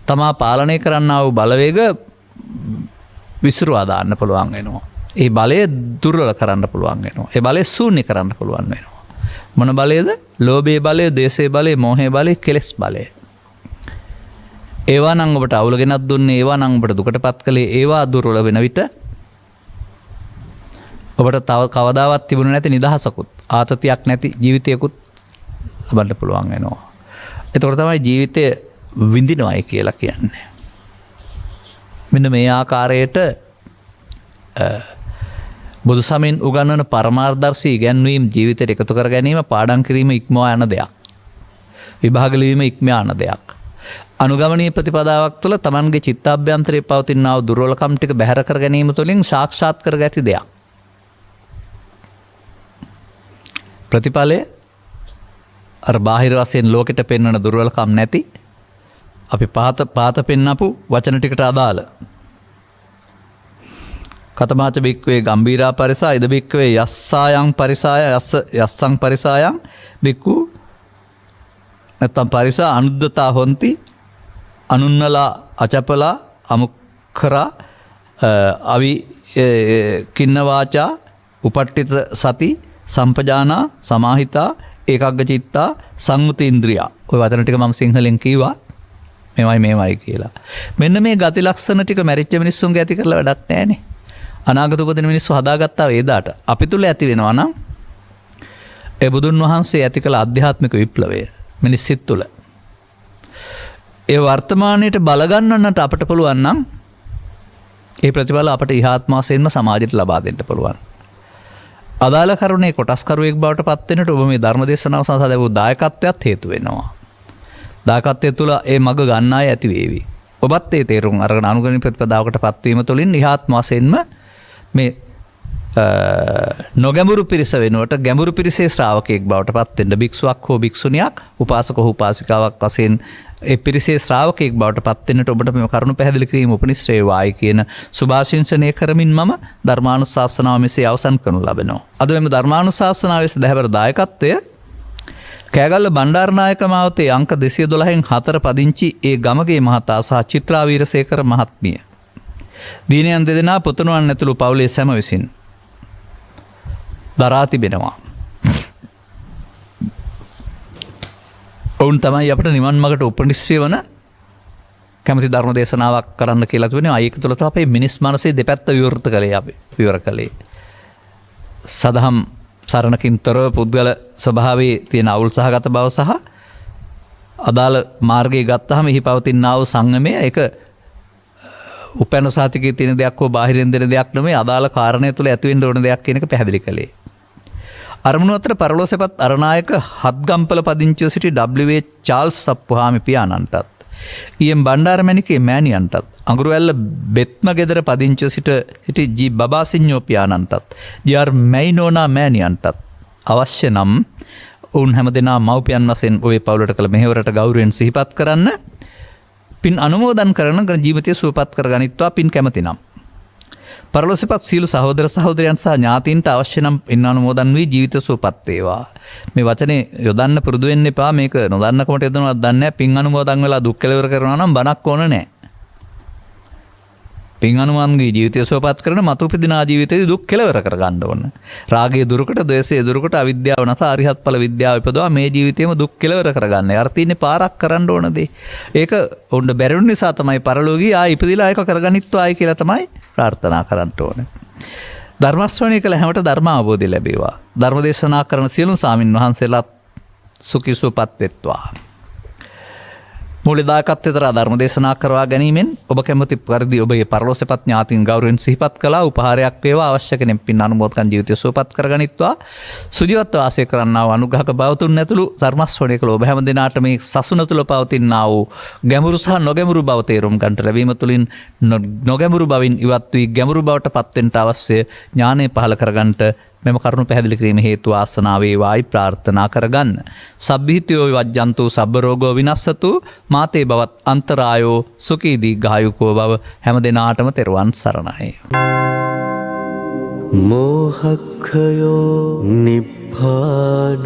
තමා පාලනය කරන්නා වූ බලවේග විසිරුවා දාන්න පුළුවන් වෙනවා. ඒ බලය දුර්වල කරන්න පුළුවන් වෙනවා. ඒ බලය ශූන්‍ය කරන්න පුළුවන් වෙනවා. මොන බලයද? ලෝභයේ බලය, දේශයේ බලය, මෝහයේ බලය, කෙලෙස් බලය. ඒවා නම් ඔබට අවුල ගෙනත් දුන්නේ, ඒවා නම් ඔබට දුකටපත් කළේ, ඒවා දුර්වල වෙන විට ඔබට තව කවදාවත් තිබුණ නැති නිදහසකුත්, ආතතියක් නැති ජීවිතයකුත් ලබන්න පුළුවන් වෙනවා. එතකොට තමයි ජීවිතය විඳිනවයි කියලා කියන්නේ. මෙන්න මේ ආකාරයට බුදු සමයෙන් උගන්වන පරමාර්ථදර්ශී ඉගැන්වීම් ජීවිතයට එකතු කර ගැනීම, පාඩම් කිරීම ඉක්මවා යන දෙයක්. විභාග ලිවීම ඉක්මවා යන දෙයක්. අනුගමනීය ප්‍රතිපදාවක් තුළ තමන්ගේ චිත්තාභ්‍යන්තරයේ පවතිනා වූ දුර්වලකම් ටික බැහැර කර ගැනීම තුළින් සාක්ෂාත් කර ගැති දෙයක්. ප්‍රතිඵලය අර බාහිර වශයෙන් ලෝකෙට පෙන්වන දුර්වලකම් නැති අපි පාත පෙන්නපු වචන ටිකට අදාළ කතමාච බික්වේ ගම්බීරා පරිසා ඉද බික්වේ යස්සායන් පරිසාය යස්සං පරිසායන් බික්කු නැත්තම් පරිසා අනුද්දතා හොන්ති අනුන්නලා අචපලා අමුක්කරා අවි කින්නවාචා උපට්ඨිත සති සම්පජානා සමාහිතා ඒකග්ග චිත්තා සංයුත ඉන්ද්‍රියා. ඔය වචන ටික මම සිංහලෙන් කිව්වා. මේවයි කියලා. මෙන්න මේ ගති ලක්ෂණ ටික මැරිච්ච මිනිස්සුන්ගේ ඇති කරලා වැඩක් නැහැනේ. අනාගත උපදින මිනිස්සු හදාගත්තා වේදාට. අපි තුල ඇති වෙනවා නම් ඒ බුදුන් වහන්සේ ඇති කළ ආධ්‍යාත්මික විප්ලවය මිනිස් සිත් තුළ. ඒ වර්තමානයේට බලගන්නන්නට අපට පුළුවන් නම් ඒ ප්‍රතිඵල අපට ඉහාත්මාසයෙන්ම සමාජයට ලබා දෙන්න පුළුවන්. අදාළ කරුණේ කොටස්කරුවෙක් බවට පත් වෙනට ඔබ මේ ධර්ම දේශනාව සඳහා ලැබූ දායකත්වයක් හේතු වෙනවා. දායකත්වය තුළ ඒ මඟ ගන්න අය ඇති වේවි. ඔබත් ඒ තේරුම් අරගෙන අනුගමන ප්‍රතිපදාවකට පත්වීම තුළින් ඉහාත්මාසයෙන්ම මේ නොගැඹුරු පිරිස වෙනුවට ගැඹුරු පිරිසේ ශ්‍රාවකයෙක් බවට පත් වෙන්න භික්ෂුවක් හෝ භික්ෂුණියක් උපාසක හෝ උපාසිකාවක් වශයෙන් ඒ පිරිසේ ශ්‍රාවකයෙක් බවට පත් වෙන්නට ඔබට මේ කරුණු පැහැදිලි කිරීම උපනිශ්‍රේ වායි කියන සුභාශිංසනය කරමින් මම ධර්මානුශාසනාව මෙසේ අවසන් කරනු ලබනවා. අද මෙම ධර්මානුශාසනාවේ සදහැවර දායකත්වය කෑගල්ල බණ්ඩාරනායක මාවතේ අංක 212න් 4 පදිංචි ඒ ගමගේ මහතා සහ චිත්‍රා වීරසේකර මහත්මිය. දීනයන් දෙදෙනා පුතුණුවන් ඇතුළු පවුලේ සැම විසින් දරා තිබෙනවා. ඔවුන් තමයි අපට නිවන් මගට උපනිශ්‍රේ වන කැමති ධර්ම දේශනාවක් කරන්න කියලා තුනේ. ඒක තුළ තමයි අපේ මිනිස් මනසේ දෙපැත්ත විවෘත කළේ අපි විවර කළේ. සදහම් සරණකින් තොරව පුද්ගල ස්වභාවයේ තියෙන අවුල් සහගත බව සහ අදාළ මාර්ගයේ ගත්තාම එහි පවතිනා වූ සංයමය ඒක උපැන්න සාතිකයේ තියෙන දෙයක් හෝ බාහිරින් දෙන දෙයක් නෙමෙයි අදාළ කාරණය තුළ ඇති වෙන්න ඕන දෙයක් කියන එක පැහැදිලි කළේ. අරමුණු අතර පරලෝසෙපත් අරනායක හත්ගම්පල පදිංචිව සිටි W.A. චාල්ස් සප්පුහාමි පියාණන්ටත් ඊ.එම්. බණ්ඩාරමැණිකේ මෑණියන්ටත් අඟුරුවැල්ල බෙත්ම ගෙදර පදිංචිව සිටි G. බබාසිඤ්ඤෝ පියාණන්ටත් G.R. මැයිනෝනා මෑණියන්ටත් අවශ්‍ය නම් ඔවුන් හැමදෙනා මව්පියන් වශයෙන් ඔය පවුලට කළ මෙහෙවරට ගෞරවයෙන් සිහිපත් කරන්න පින් අනුමෝදන් කරන ජීවිතය සුවපත් කරගනිත්වා පින් කැමති නම් පරලෝසෙපත් සීල සහෝදර සහෝදරයන් සහ ඥාතීන්ට අවශ්‍ය නම් පින් අනුමෝදන් වී ජීවිත සුවපත් වේවා. මේ වචනේ යොදන්න පුරුදු වෙන්න එපා. මේක නොදන්නකමට යොදනවත් දන්නේ නැහැ. පින් අනුමෝදන් වෙලා දුක් කෙලවර කරනවා නම් බණක් ඕන නැහැ. පින් අනුමෝදන්ගේ ජීවිතය සුවපත් කරන මතු උපදිනා ජීවිතයේ දුක් කෙලවර කරගන්න ඕන. රාගයේ දුරුකට, ද්වේෂයේ දුරුකට, අවිද්‍යාව නැස අරිහත් ඵල විද්‍යාව ඉපදවා මේ ජීවිතේම දුක් කෙලවර කරගන්න. අර තියෙන්නේ පාරක් කරන්න ඕන දේ. ඒක උන්න බැරිුන නිසා තමයි පරලෝකී ආ ඉපදිලා ඒක කරගනිත්වායි කියලා තමයි ප්‍රාර්ථනා කරන්න ඕනේ. ධර්මශ්‍රවණය කළ හැමට ධර්ම අවබෝධය ලැබේවා. ධර්ම දේශනා කරන සියලු ස්වාමින් වහන්සේලාත් සුඛී සුවපත් වෙත්වා. මූලදායකත්වයට ධර්ම දේශනා කරවා ගැනීමෙන් ඔබ කැමති පරිදි ඔබේ පරලෝසපත් ඥාතීන් ගෞරවයෙන් සිහිපත් කළා. උපහාරයක් වේවා. අවශ්‍ය කෙනෙක් පින් අනුමෝදන් ජීවිතය සුවපත් කරගනිත්වා. සුජීවත්ව වාසය කරන්නා වූ අනුග්‍රහක බවතුන් ඇතුළු ධර්මශ්‍රවණය කළ ඔබ හැම දිනාට මේ සසුන තුළ පවතිනා වූ ගැඹුරු සහ නොගැඹුරු බව තේරුම් ගන්නට ලැබීම තුළින් නොගැඹුරු බවින් ඉවත් වී ගැඹුරු බවට පත්වෙන්නට අවශ්‍ය ඥානය පහළ කරගන්නට මෙම කරුණු පැහැදිලි කිරීම හේතු ආසනාව වේවායි ප්‍රාර්ථනා කරගන්න. සබ්බීතියෝ විවජ්ජන්තු සබ්බ රෝගෝ විනස්සතු මාතේ බවත් අන්තරායෝ සුඛී දීඝායුකෝ බව හැම දිනාටම තෙරුවන් සරණයි. මෝහක්ඛයෝ නිබ්බානං